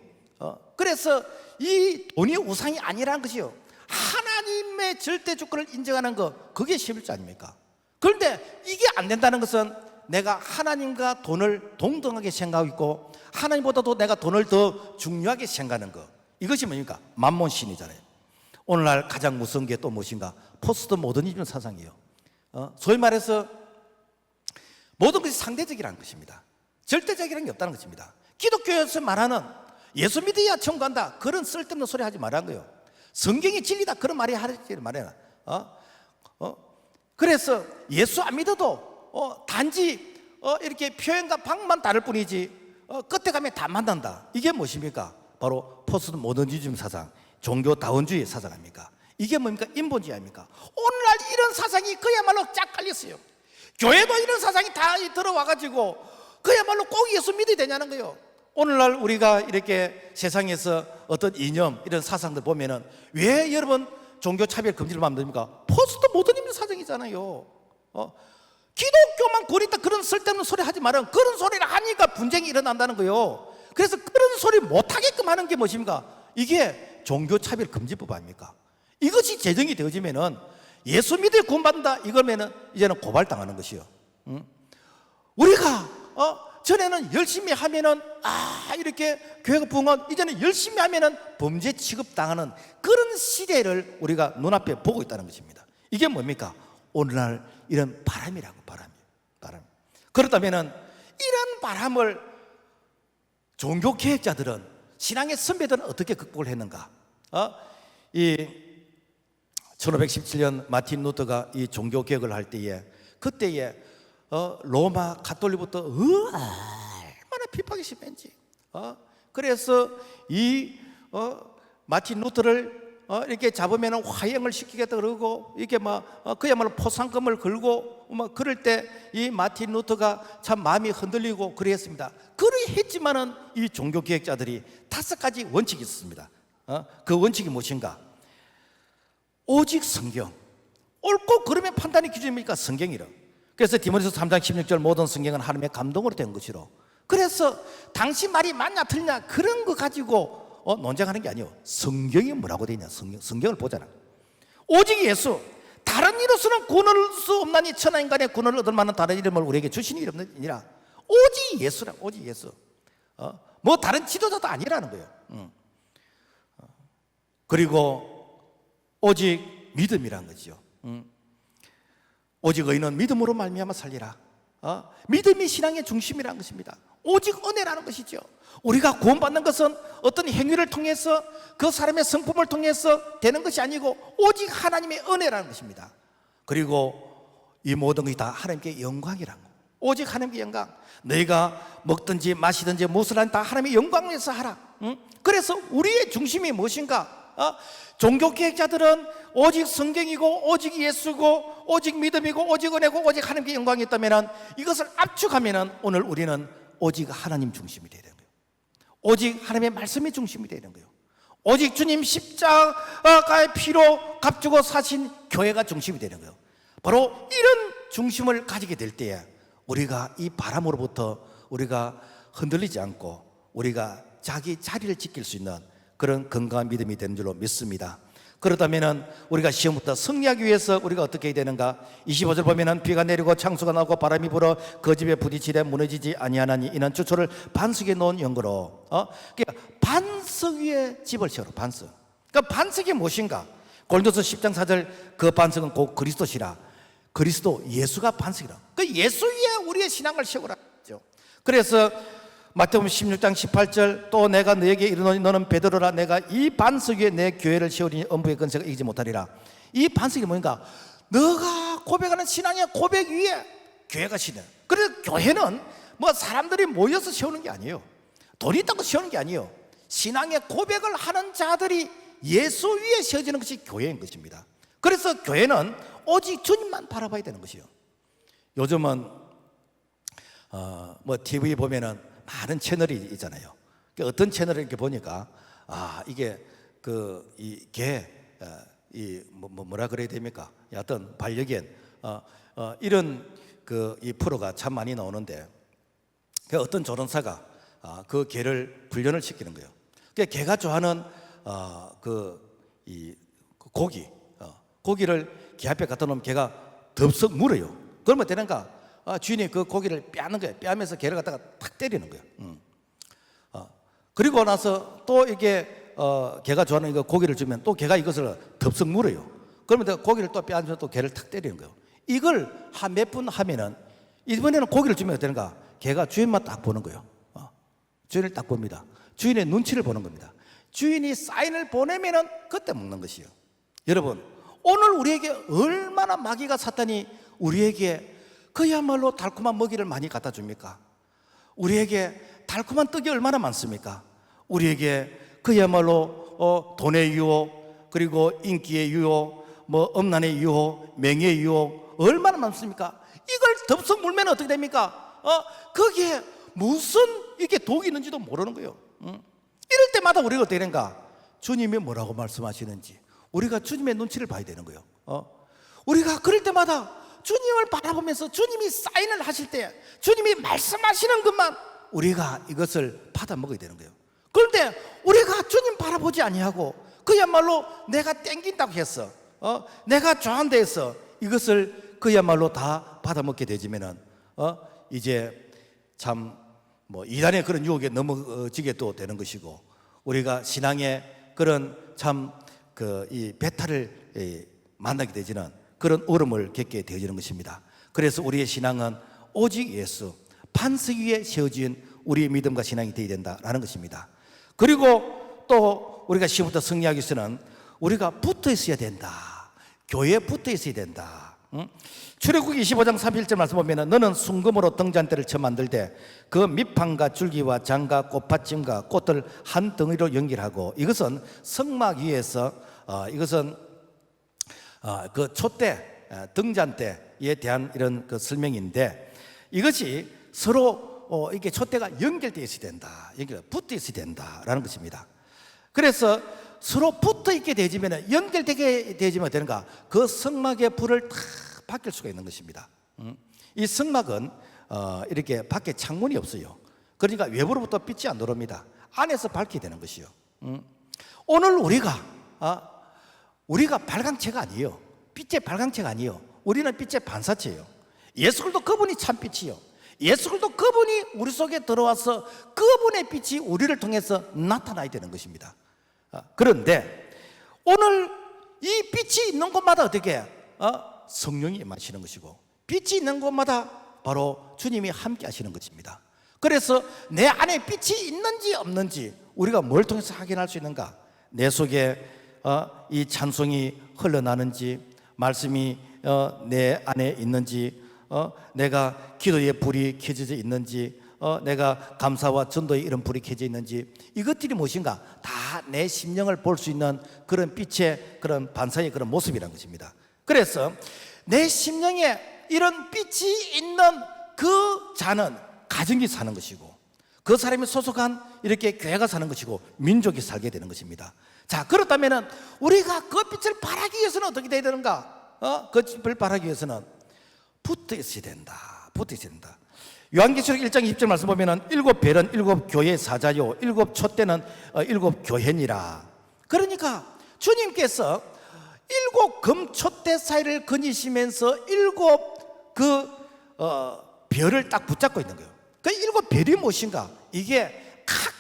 그래서 이 돈이 우상이 아니라는 것이요, 하나님의 절대 주권을 인정하는 거, 그게 11조 아닙니까? 그런데 이게 안 된다는 것은 내가 하나님과 돈을 동등하게 생각하고 있고 하나님보다도 내가 돈을 더 중요하게 생각하는 거, 이것이 뭡니까? 만몬신이잖아요. 오늘날 가장 무서운 게 또 무엇인가? 포스트 모더니즘 사상이에요. 소위 말해서 모든 것이 상대적이라는 것입니다. 절대적이라는 게 없다는 것입니다. 기독교에서 말하는 예수 믿어야 천국 간다, 그런 쓸데없는 소리 하지 말라는 거예요. 성경이 진리다, 그런 말이 하지 말아라. 그래서 예수 안 믿어도 단지 이렇게 표현과 방만 다를 뿐이지 끝에 가면 다 만난다. 이게 무엇입니까? 바로 포스트 모더니즘 사상, 종교다원주의 사상 아닙니까? 이게 뭡니까? 인본주의 아닙니까? 오늘날 이런 사상이 그야말로 쫙 깔렸어요. 교회도 이런 사상이 다 들어와가지고 그야말로 꼭 예수 믿어야 되냐는 거예요. 오늘날 우리가 이렇게 세상에서 어떤 이념, 이런 사상들 보면은 왜 여러분 종교차별 금지를 만듭니까? 포스트 모더니즘 사상이잖아요. 기독교만 권있다, 그런 쓸데없는 소리 하지 말아요. 그런 소리를 하니까 분쟁이 일어난다는 거예요. 그래서 그런 소리 못하게끔 하는 게 무엇입니까? 이게 종교차별 금지법 아닙니까? 이것이 제정이 되어지면은 예수 믿어 구원받는다, 이거면은 이제는 고발당하는 것이요. 우리가 전에는 열심히 하면은 이렇게 교회가 부흥한, 이제는 열심히 하면은 범죄 취급당하는 그런 시대를 우리가 눈앞에 보고 있다는 것입니다. 이게 뭡니까? 오늘날 이런 바람이라고, 바람. 그렇다면은 이런 바람을 종교 개혁자들은, 신앙의 선배들은 어떻게 극복을 했는가? 이 1517년 마틴 루터가 이 종교 개혁을 할 때에, 그때에 로마 가톨릭부터 얼마나 핍박이 심했지. 그래서 이 마틴 루터를 이렇게 잡으면 화형을 시키겠다 그러고, 이렇게 그야말로 포상금을 걸고 그럴 때 이 마틴 루터가 참 마음이 흔들리고 그랬습니다. 그랬지만은 이 종교 개혁자들이 5가지 원칙이 있었습니다. 그 원칙이 무엇인가? 오직 성경, 옳고 그름의 판단의 기준이니까 성경이라. 그래서 디모데서 3장 16절 모든 성경은 하나님의 감동으로 된 것이로. 그래서 당신 말이 맞냐 틀리냐 그런 거 가지고 논쟁하는 게 아니에요. 성경이 뭐라고 되어 있냐, 성경을 보잖아. 오직 예수, 다른 이로서는 구원을 얻을 수 없나니 천하인간의 구원을 얻을 만한 다른 이름을 우리에게 주시니 이름이니라. 오직 예수라, 오직 예수. 뭐 다른 지도자도 아니라는 거예요. 그리고 오직 믿음이란 거죠. 오직 의인은 믿음으로 말미암아 살리라. 믿음이 신앙의 중심이라는 것입니다. 오직 은혜라는 것이죠. 우리가 구원받는 것은 어떤 행위를 통해서, 그 사람의 성품을 통해서 되는 것이 아니고 오직 하나님의 은혜라는 것입니다. 그리고 이 모든 것이 다 하나님께 영광이라는 거. 오직 하나님께 영광. 너희가 먹든지 마시든지 무엇을 하든 다 하나님의 영광을 위해서 하라. 그래서 우리의 중심이 무엇인가? 종교개혁자들은 오직 성경이고 오직 예수고 오직 믿음이고 오직 은혜고 오직 하나님께 영광이 있다면, 이것을 압축하면 오늘 우리는 오직 하나님 중심이 되는 거예요. 오직 하나님의 말씀이 중심이 되는 거예요. 오직 주님 십자가의 피로 값주고 사신 교회가 중심이 되는 거예요. 바로 이런 중심을 가지게 될 때에 우리가 이 바람으로부터 우리가 흔들리지 않고 우리가 자기 자리를 지킬 수 있는 그런 건강한 믿음이 되는 줄로 믿습니다. 그렇다면 우리가 시험부터 승리하기 위해서 우리가 어떻게 해야 되는가? 25절 보면은 비가 내리고 창수가 나고 바람이 불어 그 집에 부딪히되 무너지지 아니하나니 이는 주초를 반석에 놓은 연고로. 그러니까 반석 위에 집을 세우라. 반석. 그러니까 반석이 무엇인가? 고린도서 10장 4절 그 반석은 곧 그리스도시라. 그리스도 예수가 반석이라. 그 예수 위에 우리의 신앙을 세우라. 그래서 마태복음 16장 18절 또 내가 너에게 이르노니 너는 베드로라. 내가 이 반석 위에 내 교회를 세우리니 음부의 권세가 이기지 못하리라. 이 반석이 뭔가? 너가 고백하는 신앙의 고백 위에 교회가 세우는. 그래서 교회는 뭐 사람들이 모여서 세우는 게 아니에요. 돈이 있다고 세우는 게 아니에요. 신앙의 고백을 하는 자들이 예수 위에 세워지는 것이 교회인 것입니다. 그래서 교회는 오직 주님만 바라봐야 되는 것이에요. 요즘은 뭐 TV 보면은 많은 채널이 있잖아요. 어떤 채널을 이렇게 보니까 이게 뭐라 그래야 됩니까? 어떤 반려견 이런 이 프로가 참 많이 나오는데, 어떤 조련사가 그 개를 훈련을 시키는 거예요. 개가 좋아하는 이 고기를 개 앞에 갖다 놓으면 개가 덥석 물어요. 그러면 되는가? 주인이 그 고기를 빼는 거예요. 빼면서 개를 갖다가 탁 때리는 거예요. 그리고 나서 또 이게 개가 좋아하는 이거 고기를 주면 또 개가 이것을 덥석 물어요. 그러면 내가 고기를 또 빼면서 또 개를 탁 때리는 거예요. 이걸 한 몇 분 하면은 이번에는 고기를 주면 되는가? 개가 주인만 딱 보는 거예요. 주인을 딱 봅니다. 주인의 눈치를 보는 겁니다. 주인이 사인을 보내면은 그때 먹는 것이요. 여러분, 오늘 우리에게 얼마나 마귀가 사탄이 우리에게 그야말로 달콤한 먹이를 많이 갖다 줍니까? 우리에게 달콤한 떡이 얼마나 많습니까? 우리에게 그야말로 돈의 유혹, 그리고 인기의 유혹, 뭐 음란의 유혹, 명예의 유혹 얼마나 많습니까? 이걸 덥석 물면 어떻게 됩니까? 거기에 무슨 이게 독이 있는지도 모르는 거예요. 이럴 때마다 우리가 어떻게 되는가? 주님이 뭐라고 말씀하시는지 우리가 주님의 눈치를 봐야 되는 거예요. 우리가 그럴 때마다 주님을 바라보면서 주님이 사인을 하실 때 주님이 말씀하시는 것만 우리가 이것을 받아 먹어야 되는 거예요. 그런데 우리가 주님 바라보지 아니하고 그야말로 내가 땡긴다고 했어, 내가 좋아한다 해서 이것을 그야말로 다 받아 먹게 되지면은 이제 참 뭐 이단의 그런 유혹에 넘어지게 또 되는 것이고, 우리가 신앙의 그런 참 이 배탈을 만나게 되지는 그런 어려움을 겪게 되어지는 것입니다. 그래서 우리의 신앙은 오직 예수, 반석 위에 세워진 우리의 믿음과 신앙이 되어야 된다라는 것입니다. 그리고 또 우리가 시부터 승리하기 위해서는 우리가 붙어 있어야 된다. 교회에 붙어 있어야 된다. 출애굽기 25장 31절 말씀 보면 너는 순금으로 등잔대를 쳐 만들 때 그 밑판과 줄기와 장과 꽃받침과 꽃을 한 덩이로 연결하고, 이것은 성막 위에서 이것은 그 촛대 등잔대에 대한 이런 그 설명인데, 이것이 서로 이게 촛대가 연결되어 있어야 된다, 붙어 있어야 된다라는 것입니다. 그래서 서로 붙어 있게 되지면, 연결되게 되지면 되는가? 그 성막의 불을 탁 밝힐 수가 있는 것입니다. 이 성막은 이렇게 밖에 창문이 없어요. 그러니까 외부로부터 빛이 안 들어옵니다. 안에서 밝게 되는 것이요. 오늘 우리가 발광체가 아니에요. 빛의 발광체가 아니에요. 우리는 빛의 반사체예요. 예수 그리스도 그분이 참 빛이요. 예수 그리스도 그분이 우리 속에 들어와서 그분의 빛이 우리를 통해서 나타나야 되는 것입니다. 그런데 오늘 이 빛이 있는 곳마다 어떻게 성령이 임하시는 것이고, 빛이 있는 곳마다 바로 주님이 함께 하시는 것입니다. 그래서 내 안에 빛이 있는지 없는지 우리가 뭘 통해서 확인할 수 있는가? 내 속에 이 찬송이 흘러나는지, 말씀이 내 안에 있는지, 내가 기도의 불이 켜져 있는지, 내가 감사와 전도의 이런 불이 켜져 있는지, 이것들이 무엇인가? 다 내 심령을 볼 수 있는 그런 빛의 그런 반사의 그런 모습이라는 것입니다. 그래서 내 심령에 이런 빛이 있는 그 자는 가정이 사는 것이고, 그 사람이 소속한 이렇게 교회가 사는 것이고, 민족이 살게 되는 것입니다. 자, 그렇다면 우리가 그 빛을 발하기 위해서는 어떻게 돼야 되는가? 그 빛을 발하기 위해서는 붙어 있어야 된다. 붙어 있어야 된다. 요한계시록 1장 20절 말씀 보면은 일곱 별은 일곱 교회의 사자요, 일곱 촛대는 일곱 교회니라. 그러니까 주님께서 일곱 금촛대 사이를 거니시면서 일곱 별을 딱 붙잡고 있는 거예요. 그 일곱 별이 무엇인가? 이게 각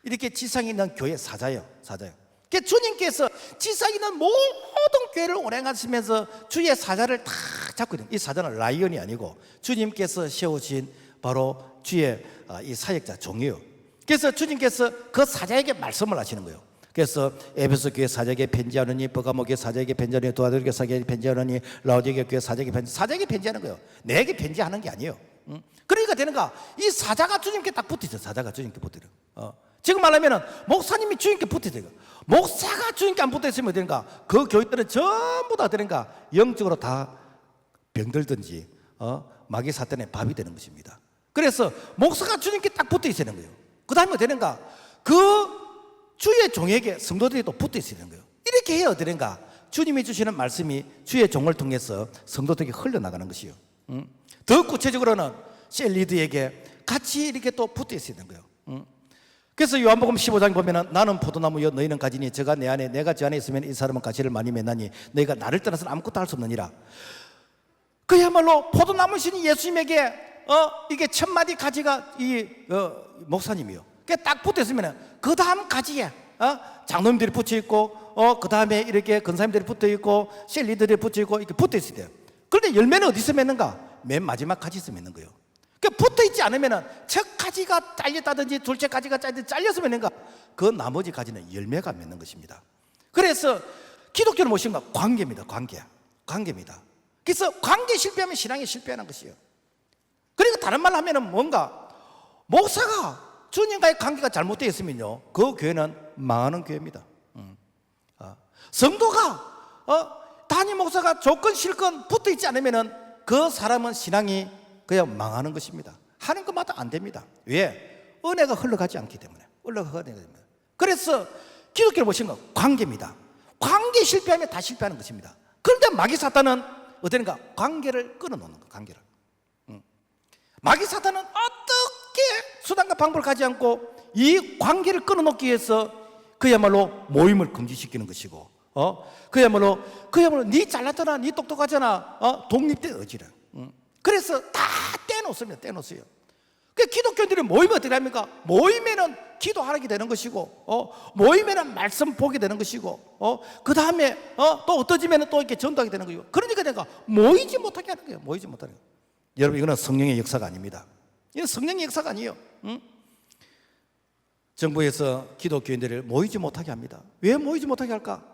이렇게 지상에 있는 교회 사자예요. 그러니까 주님께서 지상에 있는 모든 교회를 운행하시면서 주의 사자를 다 잡고 있는, 이 사자는 라이언이 아니고 주님께서 세우신 바로 주의 이 사역자 종이에요. 그래서 주님께서 그 사자에게 말씀을 하시는 거예요. 그래서 에베소 교회 사자에게 편지하느니, 버가모 교회 사자에게 편지하느니, 도아도리 교회 사자에게 편지하느니, 라오디게 교회 사자에게 편지하는 거예요. 내게 편지하는 게 아니에요. 그러니까 되는가? 이 사자가 주님께 딱 붙어있어요. 사자가 주님께 붙어요. 지금 말하면은 목사님이 주님께 붙어있어요. 목사가 주님께 안 붙어있으면 되는가? 그 교회들은 전부 다 되는가? 영적으로 다 병들든지 마귀 사탄의 밥이 되는 것입니다. 그래서 목사가 주님께 딱 붙어있어야 되는 거예요. 그 다음에 되는가? 그 주의 종에게 성도들이 또 붙어 있어야 되는 거예요. 이렇게 해야 되는가? 주님이 주시는 말씀이 주의 종을 통해서 성도들에게 흘러나가는 것이요. 더 구체적으로는 셀리드에게 같이 이렇게 또 붙어 있어야 되는 거예요. 그래서 요한복음 15장 보면은 나는 포도나무여 너희는 가지니 저가 내 안에 내가 저 안에 있으면 이 사람은 가지를 많이 맺나니 너희가 나를 떠나서는 아무것도 할 수 없느니라. 그야말로 포도나무신 예수님에게 이게 천마디 가지가 목사님이요. 그게 딱 붙어 있으면 그 다음 가지에 장로님들이 붙어 있고 그 다음에 이렇게 권사님들이 붙어 있고 셀리들이 붙어 있고 이렇게 붙어 있어야 돼요. 그런데 열매는 어디서 맺는가? 맨 마지막 가지에서 맺는 거예요. 붙어 있지 않으면은 첫 가지가 잘렸다든지 둘째 가지가 잘려서 맺는가? 그 나머지 가지는 열매가 맺는 것입니다. 그래서 기독교는 무엇인가? 관계입니다. 관계입니다. 그래서 관계 실패하면 신앙이 실패하는 것이에요. 그리고 다른 말로 하면은 뭔가 목사가 주님과의 관계가 잘못되어 있으면요, 그 교회는 망하는 교회입니다. 성도가 담임 목사가 조건 실건 붙어 있지 않으면은 그 사람은 신앙이 그냥 망하는 것입니다. 하는 것마다 안 됩니다. 왜? 은혜가 흘러가지 않기 때문에. 그래서 기독교는 무엇인가? 관계입니다. 관계 실패하면 다 실패하는 것입니다. 그런데 마귀 사탄은 어떻게인가? 관계를 끊어놓는 거예요. 관계를. 마귀 사탄은 어떻게 수단과 방법을 가지 않고 이 관계를 끊어놓기 위해서 그야말로 모임을 금지시키는 것이고, 그야말로 니 잘났잖아, 니 똑똑하잖아, 독립된 의지를. 그래서 다 떼놓습니다. 떼놓으세요. 그 기독교인들이 모이면 어떻게 합니까? 모이면은 기도하게 되는 것이고, 모이면은 말씀 보게 되는 것이고, 그 다음에 또 어떠지면은 또 이렇게 전도하게 되는 거예요. 그러니까 내가 모이지 못하게 하는 거예요. 모이지 못하는 거예요. 여러분, 이거는 성령의 역사가 아닙니다. 이건 성령의 역사가 아니에요. 정부에서 기독교인들을 모이지 못하게 합니다. 왜 모이지 못하게 할까?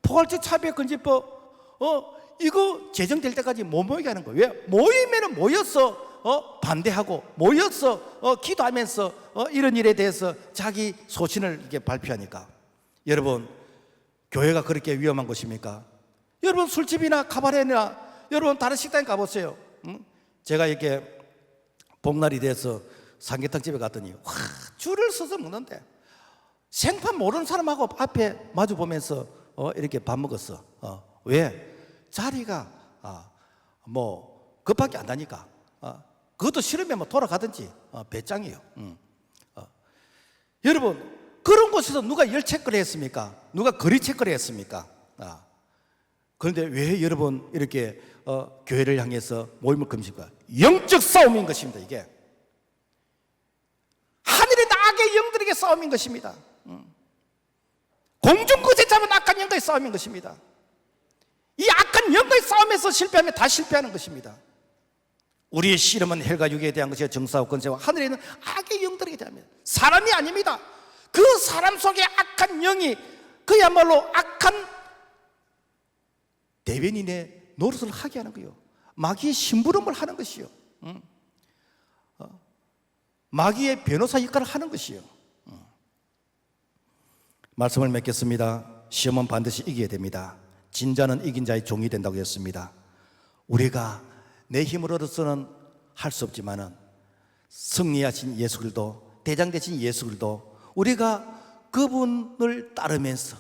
포괄적 차별금지법 이거 제정될 때까지 못 모이게 하는 거예요. 왜? 모이면은 모여서 반대하고 모여서 기도하면서 이런 일에 대해서 자기 소신을 이렇게 발표하니까. 여러분, 교회가 그렇게 위험한 것입니까? 여러분, 술집이나 카바레나 여러분 다른 식당에 가보세요. 제가 이렇게 복날이 돼서 삼계탕집에 갔더니 와, 줄을 서서 먹는데 생판 모르는 사람하고 앞에 마주 보면서 이렇게 밥 먹었어. 왜? 자리가 뭐 급밖에 안 나니까. 그것도 싫으면 뭐 돌아가든지 배짱이에요. 여러분, 그런 곳에서 누가 열 체크를 했습니까? 누가 거리 체크를 했습니까? 그런데 왜 여러분 이렇게 교회를 향해서 모임을 금지할까? 영적 싸움인 것입니다. 이게 하늘의 악의 영들에게 싸움인 것입니다. 공중거제 잡은 악한 영과의 싸움인 것입니다. 이 악한 영과의 싸움에서 실패하면 다 실패하는 것입니다. 우리의 씨름은 헬과 육에 대한 것이요 정사와 권세와 하늘에 있는 악의 영들에게 대하면 사람이 아닙니다. 그 사람 속에 악한 영이 그야말로 악한 대변인의 노릇을 하게 하는 거예요. 마귀의 심부름을 하는 것이요, 마귀의 변호사 역할을 하는 것이요. 말씀을 맺겠습니다. 시험은 반드시 이기게 됩니다. 진자는 이긴 자의 종이 된다고 했습니다. 우리가 내 힘으로서는 할 수 없지만은 승리하신 예수 그리스도, 대장 되신 예수 그리스도, 우리가 그분을 따르면서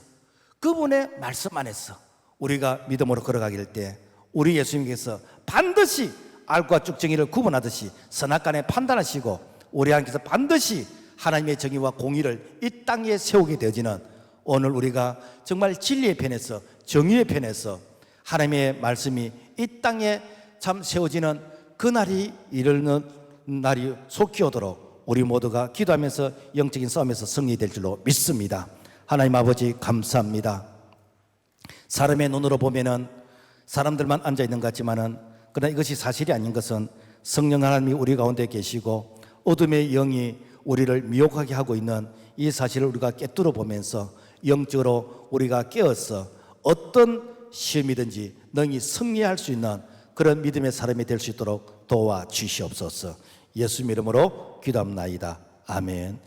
그분의 말씀 안에서 우리가 믿음으로 걸어가게 될 때 우리 예수님께서 반드시 알과 쭉정이를 구분하듯이 선악간에 판단하시고 우리 안에서 반드시 하나님의 정의와 공의를 이 땅에 세우게 되어지는, 오늘 우리가 정말 진리의 편에서 정의의 편에서 하나님의 말씀이 이 땅에 참 세워지는 그날이 이르는 날이 속히 오도록 우리 모두가 기도하면서 영적인 싸움에서 승리될 줄로 믿습니다. 하나님 아버지, 감사합니다. 사람의 눈으로 보면은 사람들만 앉아 있는 것 같지만은, 그러나 이것이 사실이 아닌 것은 성령 하나님이 우리 가운데 계시고 어둠의 영이 우리를 미혹하게 하고 있는 이 사실을 우리가 깨뚫어 보면서 영적으로 우리가 깨어서 어떤 시험이든지 능히 승리할 수 있는 그런 믿음의 사람이 될 수 있도록 도와 주시옵소서. 예수 이름으로 기도합나이다. 아멘.